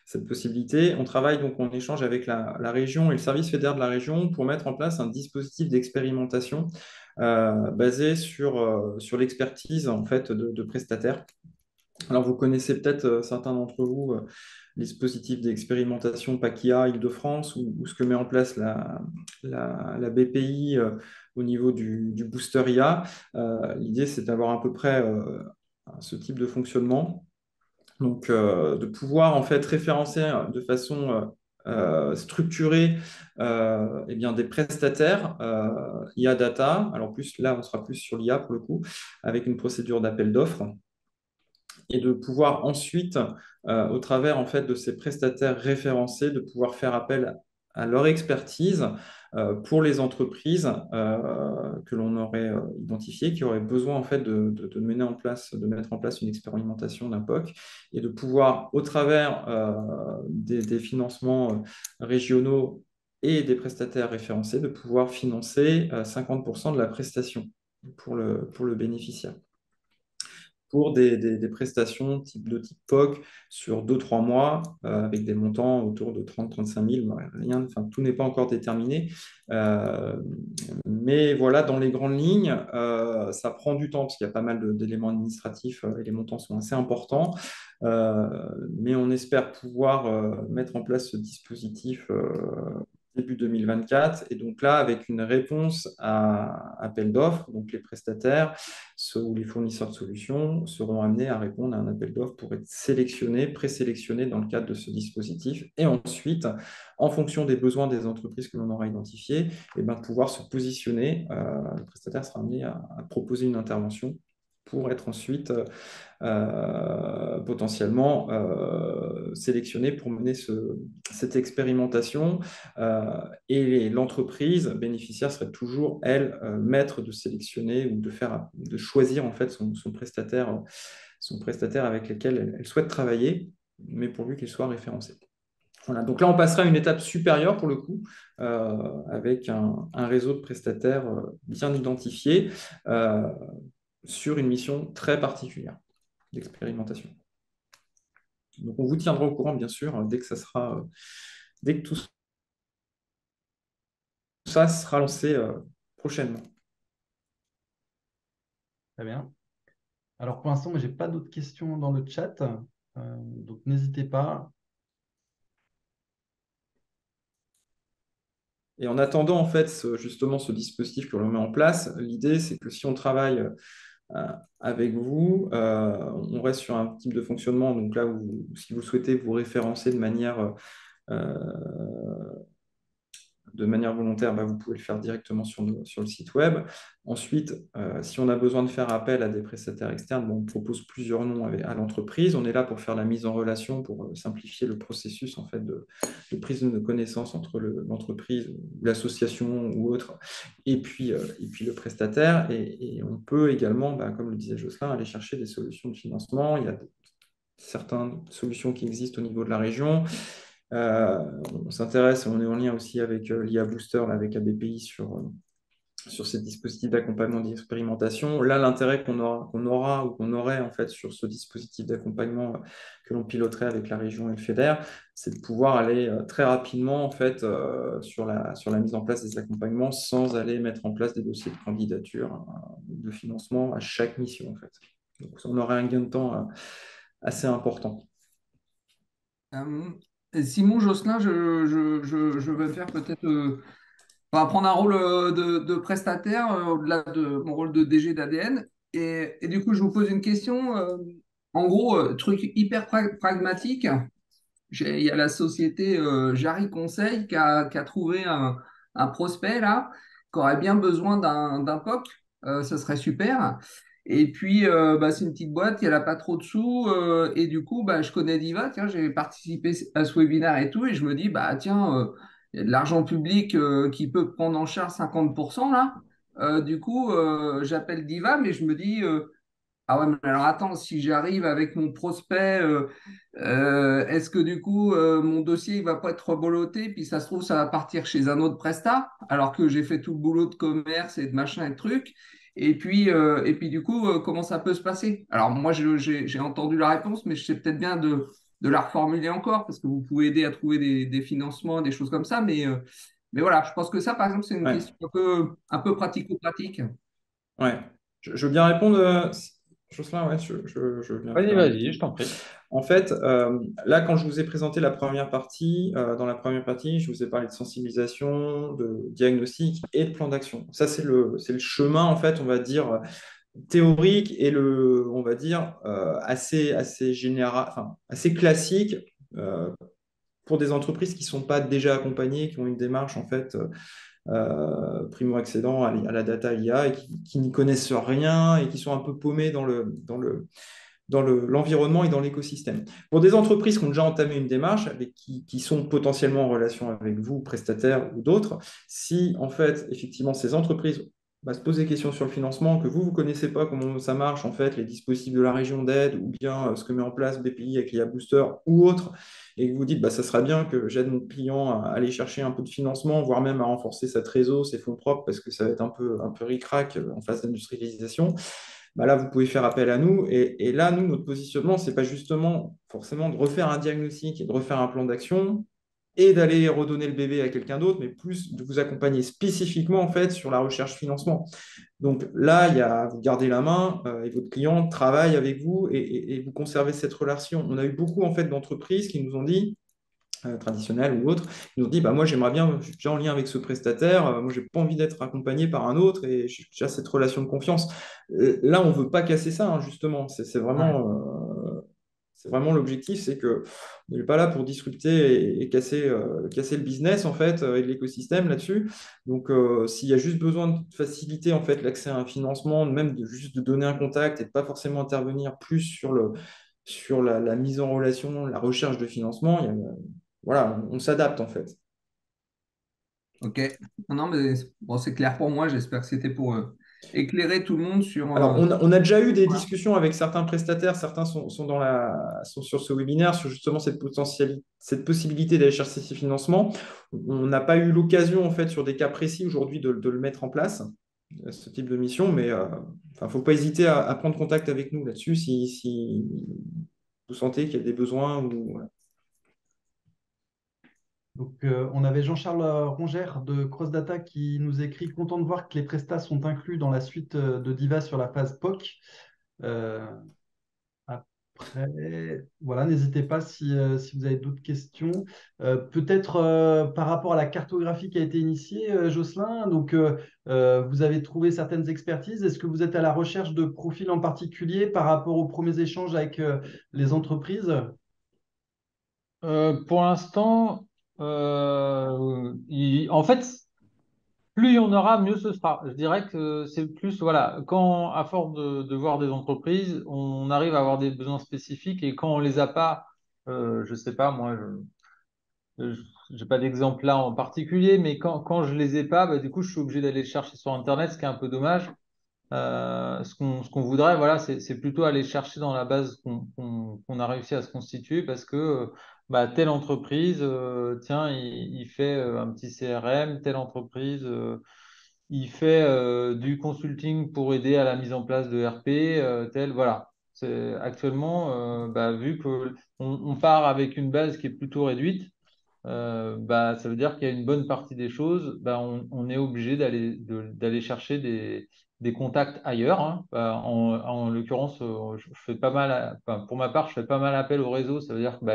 cette possibilité. On travaille donc en échange avec la région et le service fédéral de la région pour mettre en place un dispositif d'expérimentation basé sur l'expertise en fait de prestataires. Alors, vous connaissez peut-être certains d'entre vous les dispositifs d'expérimentation PACIA Île-de-France ou ce que met en place la BPI au niveau du booster IA. L'idée, c'est d'avoir à peu près ce type de fonctionnement. Donc, de pouvoir en fait référencer de façon structurée eh bien, des prestataires IA Data. Alors, plus là, on sera plus sur l'IA pour le coup, avec une procédure d'appel d'offres et de pouvoir ensuite, au travers en fait de ces prestataires référencés, de pouvoir faire appel à leur expertise pour les entreprises que l'on aurait identifiées, qui auraient besoin en fait de mettre en place une expérimentation d'un POC et de pouvoir, au travers des financements régionaux et des prestataires référencés, de pouvoir financer 50% de la prestation pour le bénéficiaire pour des prestations de type POC sur 2-3 mois avec des montants autour de 30-35 000. Rien, enfin, tout n'est pas encore déterminé. Mais voilà, dans les grandes lignes, ça prend du temps parce qu'il y a pas mal d'éléments administratifs et les montants sont assez importants. Mais on espère pouvoir mettre en place ce dispositif début 2024. Et donc là, avec une réponse à appel d'offres, donc les prestataires ou les fournisseurs de solutions seront amenés à répondre à un appel d'offres pour être sélectionnés, présélectionnés dans le cadre de ce dispositif. Et ensuite, en fonction des besoins des entreprises que l'on aura identifiées, et ben, pouvoir se positionner. Le prestataire sera amené à proposer une intervention pour être ensuite potentiellement sélectionné pour mener cette expérimentation. Et l'entreprise bénéficiaire serait toujours, elle, maître de sélectionner ou de choisir en fait son prestataire avec lequel elle souhaite travailler, mais pourvu qu'il soit référencé. Voilà, donc là, on passera à une étape supérieure pour le coup, avec un réseau de prestataires bien identifié sur une mission très particulière d'expérimentation. Donc, on vous tiendra au courant, bien sûr, dès que tout ça sera lancé prochainement. Très bien. Alors pour l'instant, je n'ai pas d'autres questions dans le chat, donc n'hésitez pas. Et en attendant, en fait, justement, ce dispositif que l'on met en place, l'idée, c'est que si on travaille avec vous, on reste sur un type de fonctionnement. Donc là, si vous souhaitez vous référencer euh, de manière volontaire, bah, vous pouvez le faire directement sur le site web. Ensuite, si on a besoin de faire appel à des prestataires externes, bon, on propose plusieurs noms à l'entreprise. On est là pour faire la mise en relation, pour simplifier le processus en fait, de prise de connaissance entre l'entreprise, l'association ou autre, et puis le prestataire. Et on peut également, bah, comme le disait Jocelyn, aller chercher des solutions de financement. Il y a certaines solutions qui existent au niveau de la région. On s'intéresse, on est en lien aussi avec l'IA Booster, là, avec ABPI sur ces dispositifs d'accompagnement d'expérimentation. Là, l'intérêt qu'on aura ou qu'on aurait en fait sur ce dispositif d'accompagnement que l'on piloterait avec la région et le FEDER, c'est de pouvoir aller très rapidement en fait sur la mise en place des accompagnements sans aller mettre en place des dossiers de candidature, de financement à chaque mission en fait. Donc, on aurait un gain de temps assez important. Simon Josselin, je vais faire peut-être on va prendre un rôle de prestataire au-delà de mon rôle de DG d'ADN. Et du coup, je vous pose une question. En gros, truc hyper pragmatique. Il y a la société Jarry Conseil qui a trouvé un prospect là, qui aurait bien besoin d'un POC. Ce serait super. Et puis, c'est une petite boîte, elle n'a pas trop de sous. Et du coup, je connais Diva. Tiens, j'ai participé à ce webinaire et tout. Et je me dis, tiens, il y a de l'argent public qui peut prendre en charge 50% là. Du coup, j'appelle Diva, mais je me dis, ah ouais, mais alors attends, si j'arrive avec mon prospect, est-ce que du coup, mon dossier, il va pas être reboloté, puis ça se trouve, ça va partir chez un autre prestat, alors que j'ai fait tout le boulot de commerce et de machin et de trucs. Et puis du coup, comment ça peut se passer? Alors moi, j'ai entendu la réponse, mais je sais peut-être bien de la reformuler encore, parce que vous pouvez aider à trouver des financements, des choses comme ça. Mais voilà, je pense que ça, par exemple, c'est une Ouais, question un peu pratico-pratique. ouais. Je veux bien répondre, Jocelyn, ouais, je veux bien Vas-y, faire un petit. vas-y, je t'en prie. En fait, là, quand je vous ai présenté la première partie, dans la première partie, je vous ai parlé de sensibilisation, de diagnostic et de plan d'action. Ça, c'est le chemin, en fait, on va dire, théorique et on va dire, assez général, enfin, assez classique pour des entreprises qui ne sont pas déjà accompagnées, qui ont une démarche, en fait, primo-accédant à la data IA et qui n'y connaissent rien et qui sont un peu paumés dans l'environnement et dans l'écosystème. Pour des entreprises qui ont déjà entamé une démarche, qui sont potentiellement en relation avec vous, prestataires ou d'autres, si en fait, effectivement, ces entreprises se posent des questions sur le financement, que vous ne connaissez pas comment ça marche, en fait, les dispositifs de la région d'aide ou bien ce que met en place BPI avec l'IA Booster ou autre, et que vous dites, ça serait bien que j'aide mon client à aller chercher un peu de financement, voire même à renforcer sa trésor, ses fonds propres, parce que ça va être un peu ric-rac en phase d'industrialisation, là, vous pouvez faire appel à nous. Et là, nous, notre positionnement, ce n'est pas justement forcément de refaire un diagnostic et de refaire un plan d'action et d'aller redonner le bébé à quelqu'un d'autre, mais plus de vous accompagner spécifiquement en fait sur la recherche financement. Donc là, vous gardez la main et votre client travaille avec vous et vous conservez cette relation. On a eu beaucoup en fait d'entreprises qui nous ont dit traditionnels ou autres, ils nous ont dit moi j'aimerais bien, je suis déjà en lien avec ce prestataire, moi j'ai pas envie d'être accompagné par un autre et j'ai déjà cette relation de confiance. Là, on veut pas casser ça, hein, justement. Ouais. C'est vraiment l'objectif, c'est que on n'est pas là pour disrupter et casser le business en fait et l'écosystème là-dessus. Donc, s'il y a juste besoin de faciliter en fait l'accès à un financement, même juste de donner un contact et de pas forcément intervenir plus sur la mise en relation, la recherche de financement, voilà, on s'adapte en fait. Ok. Non, mais bon, c'est clair pour moi. J'espère que c'était pour éclairer tout le monde sur. Alors, on a déjà eu des discussions avec certains prestataires, certains sont sur ce webinaire, sur justement cette possibilité d'aller chercher ces financements. On n'a pas eu l'occasion, en fait, sur des cas précis aujourd'hui, de le mettre en place, ce type de mission, mais il ne faut pas hésiter à prendre contact avec nous là-dessus si vous sentez qu'il y a des besoins. Voilà. Donc, on avait Jean-Charles Rongère de CrossData qui nous écrit: content de voir que les prestats sont inclus dans la suite de Diva sur la phase POC. Euh, Après, voilà, n'hésitez pas si vous avez d'autres questions. Peut-être par rapport à la cartographie qui a été initiée, Jocelyn, donc vous avez trouvé certaines expertises. Est-ce que vous êtes à la recherche de profils en particulier par rapport aux premiers échanges avec les entreprises? Pour l'instant, en fait, plus il y en aura, mieux ce sera. Je dirais que c'est plus, voilà, quand à force de voir des entreprises, on arrive à avoir des besoins spécifiques et quand on les a pas, je sais pas, moi, je n'ai pas d'exemple là en particulier, mais quand je les ai pas, du coup, je suis obligé d'aller le chercher sur Internet, ce qui est un peu dommage. Ce qu'on voudrait, voilà, c'est plutôt aller chercher dans la base qu'on a réussi à se constituer parce que telle entreprise, tiens, il fait un petit CRM, telle entreprise, il fait du consulting pour aider à la mise en place de RP, voilà. Actuellement, vu qu'on part avec une base qui est plutôt réduite, ça veut dire qu'il y a une bonne partie des choses, on est obligé d'aller chercher des contacts ailleurs, hein. En l'occurrence, je fais pas mal, enfin, pour ma part, je fais pas mal appel au réseau. Ça veut dire que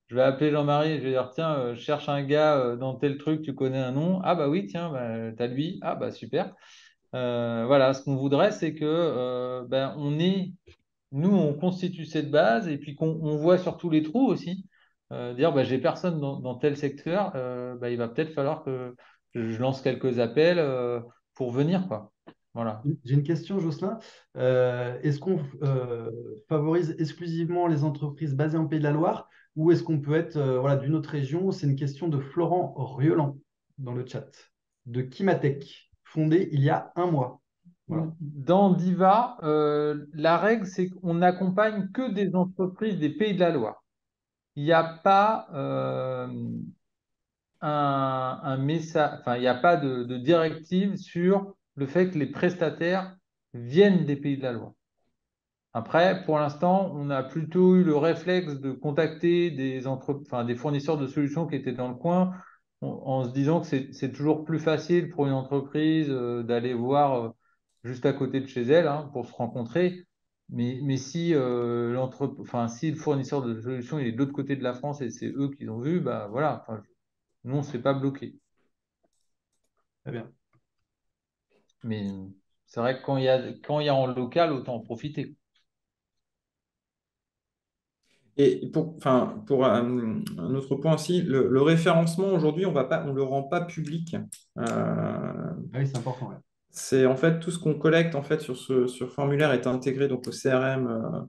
je vais appeler Jean-Marie et je vais dire, tiens, je cherche un gars dans tel truc, tu connais un nom? Ah bah oui, tiens, t'as lui. Ah bah super. Voilà, ce qu'on voudrait, c'est que nous, on constitue cette base et puis qu'on voit sur tous les trous aussi. Dire, j'ai personne dans tel secteur, il va peut-être falloir que je lance quelques appels pour venir, quoi. Voilà. J'ai une question, Jocelyn. Est-ce qu'on favorise exclusivement les entreprises basées en Pays de la Loire ou est-ce qu'on peut être voilà, d'une autre région? C'est une question de Florent Riolan dans le chat, de Kimatech, fondé il y a un mois. Voilà. Dans Diva, la règle, c'est qu'on n'accompagne que des entreprises des Pays de la Loire. Il n'y a pas un message, enfin, il n'y a pas de directive sur le fait que les prestataires viennent des Pays de la Loire. Après, pour l'instant, on a plutôt eu le réflexe de contacter des fournisseurs de solutions qui étaient dans le coin en se disant que c'est toujours plus facile pour une entreprise d'aller voir juste à côté de chez elle hein, pour se rencontrer. Mais si, si le fournisseur de solutions il est de l'autre côté de la France et c'est eux qui l'ont vu, bah voilà, enfin, nous, on ne s'est pas bloqué. Très bien. Mais c'est vrai que quand il y a en local, autant en profiter. Et pour un autre point aussi, le référencement aujourd'hui, on ne le rend pas public. Ah oui, c'est important. Ouais. C'est en fait tout ce qu'on collecte en fait sur formulaire est intégré donc au CRM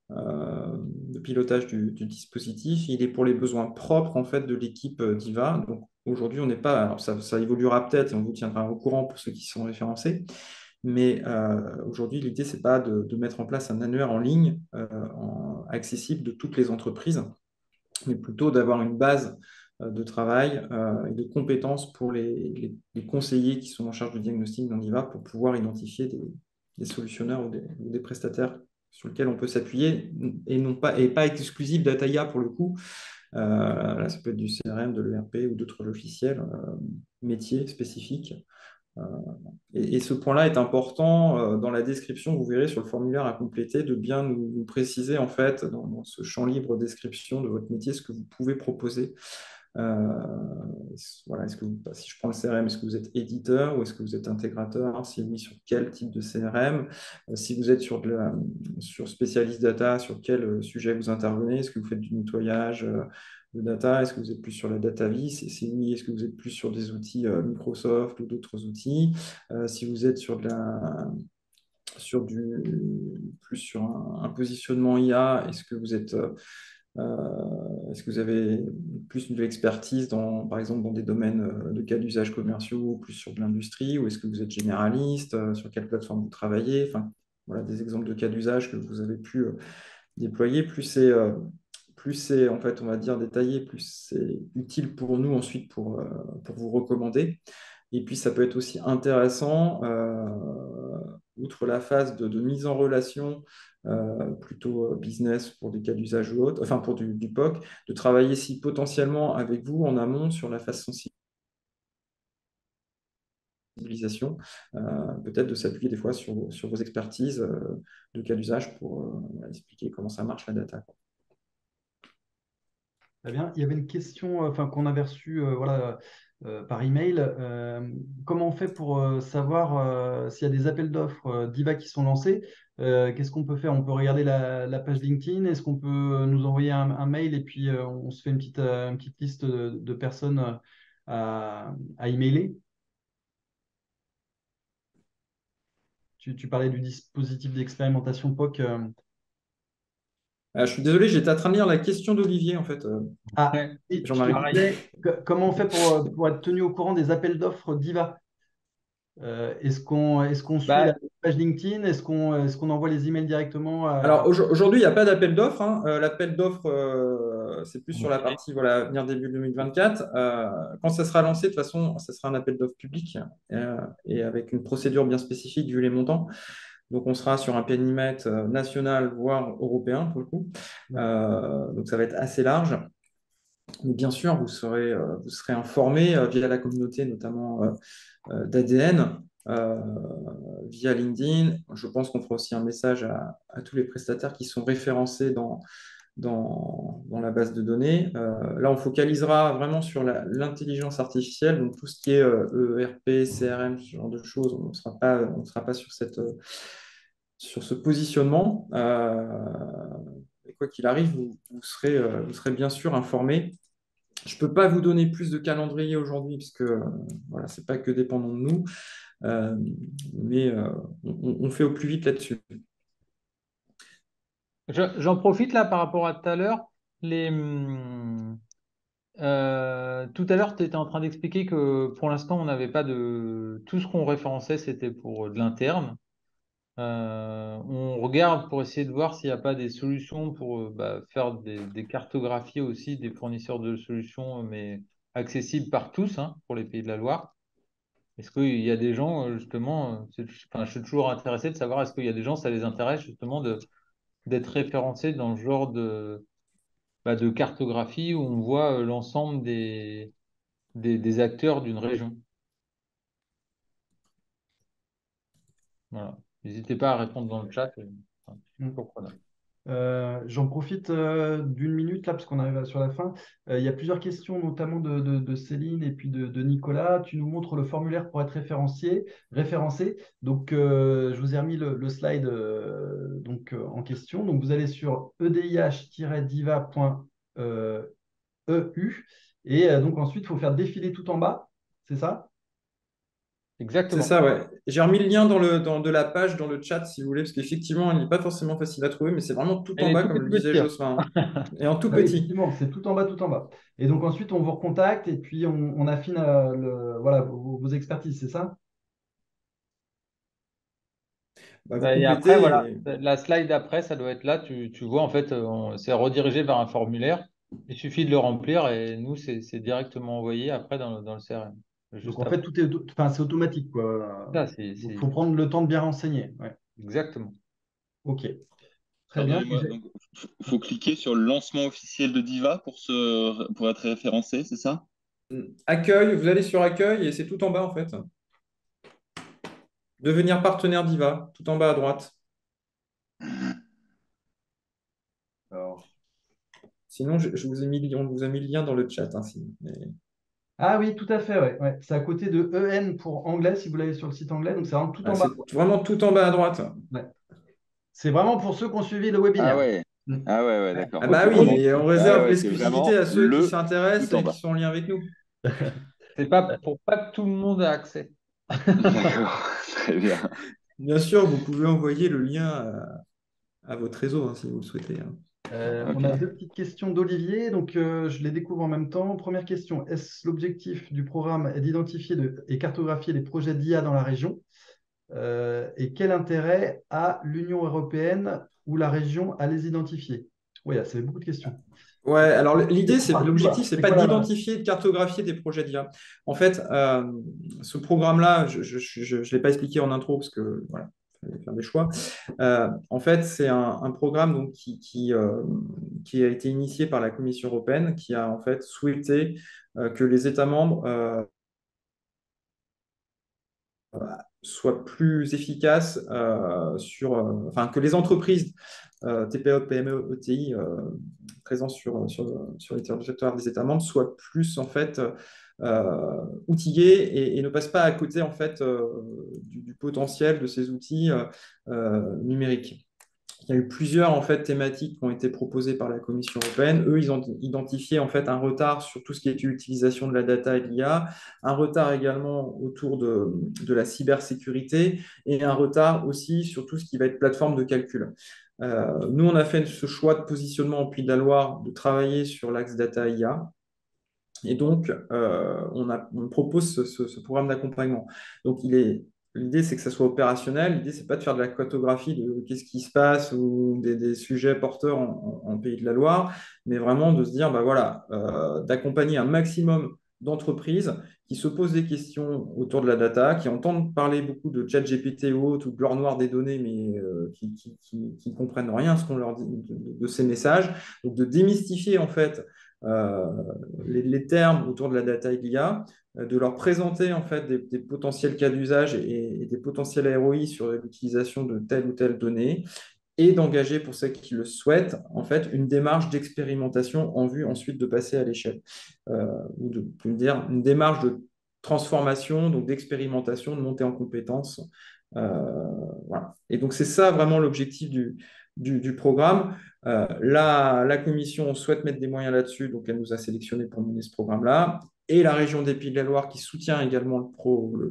de pilotage du dispositif. Il est pour les besoins propres en fait de l'équipe Diva. Donc aujourd'hui, on n'est pas, alors ça évoluera peut-être et on vous tiendra au courant pour ceux qui sont référencés. Mais aujourd'hui, l'idée, c'est pas de mettre en place un annuaire en ligne accessible de toutes les entreprises, mais plutôt d'avoir une base de travail et de compétences pour les conseillers qui sont en charge du diagnostic dans Diva pour pouvoir identifier des solutionneurs ou des prestataires sur lesquels on peut s'appuyer et pas exclusif d'Ataya pour le coup. Là, ça peut être du CRM, de l'ERP ou d'autres logiciels métiers spécifiques. Euh, et ce point-là est important dans la description, vous verrez sur le formulaire à compléter, de bien nous préciser en fait dans ce champ libre description de votre métier ce que vous pouvez proposer. Euh, voilà, si je prends le CRM, est-ce que vous êtes éditeur ou est-ce que vous êtes intégrateur? Si oui, sur quel type de CRM? Si vous êtes sur spécialiste data, sur quel sujet vous intervenez? Est-ce que vous faites du nettoyage de data? Est-ce que vous êtes plus sur la data vis? Et si oui, est-ce que vous êtes plus sur des outils Microsoft ou d'autres outils? Si vous êtes plus sur un positionnement IA, est-ce que vous avez plus de l'expertise par exemple, dans des domaines de cas d'usage commerciaux ou plus sur de l'industrie, ou est-ce que vous êtes généraliste, sur quelle plateforme vous travaillez? Enfin, voilà des exemples de cas d'usage que vous avez pu déployer. Plus c'est, en fait, on va dire, détaillé, plus c'est utile pour nous ensuite pour vous recommander. Et puis, ça peut être aussi intéressant, outre la phase de mise en relation, plutôt business pour des cas d'usage ou autre, enfin pour du POC, de travailler si potentiellement avec vous en amont sur la phase sensibilisation, peut-être de s'appuyer des fois sur vos expertises de cas d'usage pour expliquer comment ça marche la data, quoi. Très bien. Il y avait une question qu'on avait reçue voilà, par email. Comment on fait pour savoir s'il y a des appels d'offres d'IVA qui sont lancés? Qu'est-ce qu'on peut faire? On peut regarder la page LinkedIn. Est-ce qu'on peut nous envoyer un mail et puis on se fait une petite liste de personnes à emailer? Tu parlais du dispositif d'expérimentation POC. Je suis désolé, j'étais en train de lire la question d'Olivier, en fait, Ah, Ouais, et je te Jean-Marie. disais, comment on fait pour être tenu au courant des appels d'offres d'IVA? Est-ce qu'on suit la bah, page LinkedIn? Est-ce qu'on envoie les emails directement Alors aujourd'hui, il n'y a pas d'appel d'offres, hein. L'appel d'offres, c'est plus sur la ok. partie voilà, venir début 2024. Quand ça sera lancé, de toute façon, ça sera un appel d'offres public et avec une procédure bien spécifique vu les montants. Donc on sera sur un périmètre national, voire européen pour le coup. Donc ça va être assez large. Mais bien sûr, vous serez informé via la communauté, notamment d'ADN, via LinkedIn. Je pense qu'on fera aussi un message à tous les prestataires qui sont référencés dans la base de données. Là, on focalisera vraiment sur l'intelligence artificielle, donc tout ce qui est ERP, CRM, ce genre de choses. On ne sera pas sur ce positionnement. Et quoi qu'il arrive, vous serez bien sûr informé. Je ne peux pas vous donner plus de calendrier aujourd'hui, puisque voilà, ce n'est pas que dépendant de nous. Euh, mais on fait au plus vite là-dessus. J'en profite là par rapport à tout à l'heure. Tout à l'heure, tu étais en train d'expliquer que pour l'instant, on n'avait pas de... Tout ce qu'on référençait, c'était pour de l'interne. On regarde pour essayer de voir s'il n'y a pas des solutions pour faire des cartographies aussi des fournisseurs de solutions, mais accessibles par tous, hein, pour les Pays de la Loire. Est-ce qu'il y a des gens, justement, enfin, je suis toujours intéressé de savoir, est-ce qu'il y a des gens, ça les intéresse justement d'être référencés dans le genre de cartographie où on voit l'ensemble des acteurs d'une région. Voilà. N'hésitez pas à répondre dans le chat. Enfin, je suis Mm. toujours preneur. J'en profite d'une minute là, parce qu'on arrive sur la fin. Il y a plusieurs questions, notamment de Céline et puis de Nicolas. Tu nous montres le formulaire pour être référencé. Donc, je vous ai remis le slide en question. Donc, vous allez sur edih-diva.eu et donc ensuite, il faut faire défiler tout en bas. C'est ça? C'est Exactement. ça, ouais. J'ai remis le lien de la page dans le chat, si vous voulez, parce qu'effectivement, il n'est pas forcément facile à trouver, mais c'est vraiment tout Elle en est bas, tout comme le disait petit. Jocelyn, hein. Et en tout Ah oui, petit. effectivement, c'est tout en bas, tout en bas. Et donc ensuite, on vous recontacte et puis on affine voilà, vos expertises, c'est ça? Bah, vous Et après, complétez. voilà, la slide d'après, ça doit être là. Tu vois, en fait, c'est redirigé vers un formulaire. Il suffit de le remplir et nous, c'est directement envoyé après dans le CRM. Donc Juste en fait, après. tout est, enfin, c'est automatique, quoi. Ça, Donc il faut prendre le temps de bien renseigner. Ouais. exactement. Ok, très bien. Pardonnez-moi, donc faut cliquer sur le lancement officiel de Diva pour être référencé, c'est ça? Accueil, vous allez sur accueil et c'est tout en bas, en fait. Devenir partenaire d'IVA, tout en bas à droite. Alors, Sinon, je vous ai mis, on vous a mis le lien dans le chat, hein, sinon. ah oui, tout à fait, ouais, ouais. C'est à côté de EN pour anglais, si vous l'avez sur le site anglais. Donc c'est vraiment tout Ah, en bas. c'est vraiment tout en bas à droite. Ouais. C'est vraiment pour ceux qui ont suivi le Ah webinaire. ouais, Mm. ah ouais, Ouais. d'accord. Ah Donc bah c'est oui, vraiment, et on ah réserve ouais, c'est l'exclusivité vraiment à ceux qui le s'intéressent tout en et qui bas. sont en lien avec nous. C'est pas pour pas que tout le monde ait accès. D'accord, très bien. Bien sûr, vous pouvez envoyer le lien à votre réseau, hein, si vous le souhaitez, hein. On Ok. a deux petites questions d'Olivier, donc je les découvre en même temps. Première question, est-ce l'objectif du programme est d'identifier et cartographier les projets d'IA dans la région? Et quel intérêt a l'Union européenne ou la région à les identifier? Oui, c'est beaucoup de questions. Ouais, alors l'idée, On part de tout bas. l'objectif, c'est C'est pas quoi la... d'identifier et de cartographier des projets d'IA. En fait, ce programme-là, je ne l'ai pas expliqué en intro parce que voilà, il fallait faire des choix. En fait, c'est un programme donc, qui a été initié par la Commission européenne, qui a en fait souhaité que les États membres soient plus efficaces enfin, que les entreprises TPE, PME, ETI présents sur les territoires des États membres soient plus en fait outillés et ne passent pas à côté en fait du potentiel de ces outils numériques. Il y a eu plusieurs en fait, thématiques qui ont été proposées par la Commission européenne. Eux, ils ont identifié en fait, un retard sur tout ce qui est l'utilisation de la data et de l'IA, un retard également autour de la cybersécurité et un retard aussi sur tout ce qui va être plateforme de calcul. Nous, on a fait ce choix de positionnement au Pays de la Loire de travailler sur l'axe data IA. Et donc, on propose ce programme d'accompagnement. Donc, l'idée, c'est que ça soit opérationnel. L'idée, c'est pas de faire de la cartographie de qu'est-ce qui se passe ou des sujets porteurs en Pays de la Loire, mais vraiment de se dire, bah voilà, d'accompagner un maximum d'entreprises qui se posent des questions autour de la data, qui entendent parler beaucoup de ChatGPT ou autres, ou de l'or noir des données, mais qui comprennent rien à ce qu'on leur dit de ces messages. Donc, de démystifier en fait euh, les termes autour de la data et de l'IA, de leur présenter en fait des potentiels cas d'usage et des potentiels ROI sur l'utilisation de telle ou telle donnée et d'engager pour ceux qui le souhaitent en fait une démarche d'expérimentation en vue ensuite de passer à l'échelle ou dire une démarche de transformation, donc d'expérimentation, de montée en compétences. Voilà. Et donc c'est ça vraiment l'objectif du programme. La commission souhaite mettre des moyens là-dessus, donc elle nous a sélectionnés pour mener ce programme-là. et la région des Pays de la Loire, qui soutient également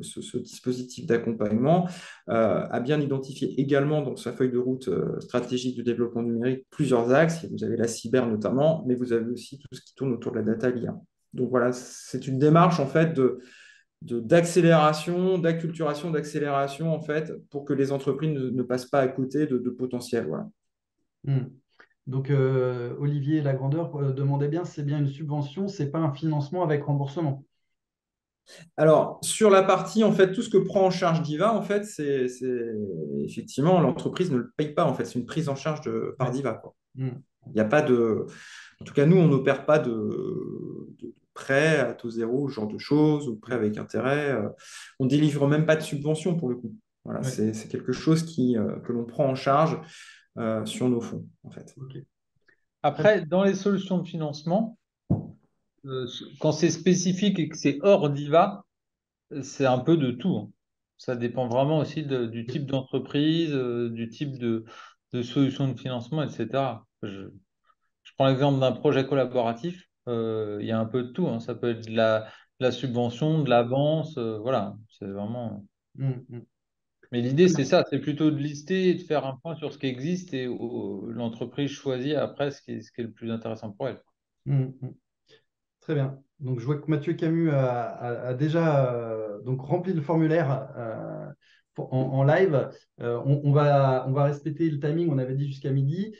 ce dispositif d'accompagnement, a bien identifié également dans sa feuille de route stratégique de développement numérique plusieurs axes. Vous avez la cyber notamment, mais vous avez aussi tout ce qui tourne autour de la data et l'IA. Donc voilà, c'est une démarche en fait d'accélération, d'acculturation, d'accélération en fait, pour que les entreprises ne passent pas à côté de potentiel. Voilà. Hmm. Donc, Olivier Lagrandeur demandait bien, c'est bien une subvention, c'est pas un financement avec remboursement. Alors, sur la partie, en fait, tout ce que prend en charge Diva, en fait, effectivement, l'entreprise ne le paye pas, en fait, c'est une prise en charge par Ouais. Diva, quoi. Hmm. Il n'y a pas de. En tout cas, nous, on n'opère pas de prêt à taux zéro, ce genre de choses, ou prêt avec intérêt. On ne délivre même pas de subvention pour le coup. Voilà, Ouais. c'est quelque chose que l'on prend en charge sur nos fonds, en fait. Ok. Après, dans les solutions de financement, euh, quand c'est spécifique et que c'est hors DIVA, c'est un peu de tout, hein. Ça dépend vraiment aussi du type d'entreprise, du type de solution de financement, etc. Je prends l'exemple d'un projet collaboratif. Il y a un peu de tout, hein. Ça peut être de la subvention, de l'avance, voilà. C'est vraiment. Hmm, hmm. Mais l'idée, c'est ça, c'est plutôt de lister et de faire un point sur ce qui existe et l'entreprise choisit après ce qui est le plus intéressant pour elle. Hmm, hmm. Très bien. Donc, je vois que Mathieu Camus a déjà donc rempli le formulaire en live. On va respecter le timing. On avait dit jusqu'à midi.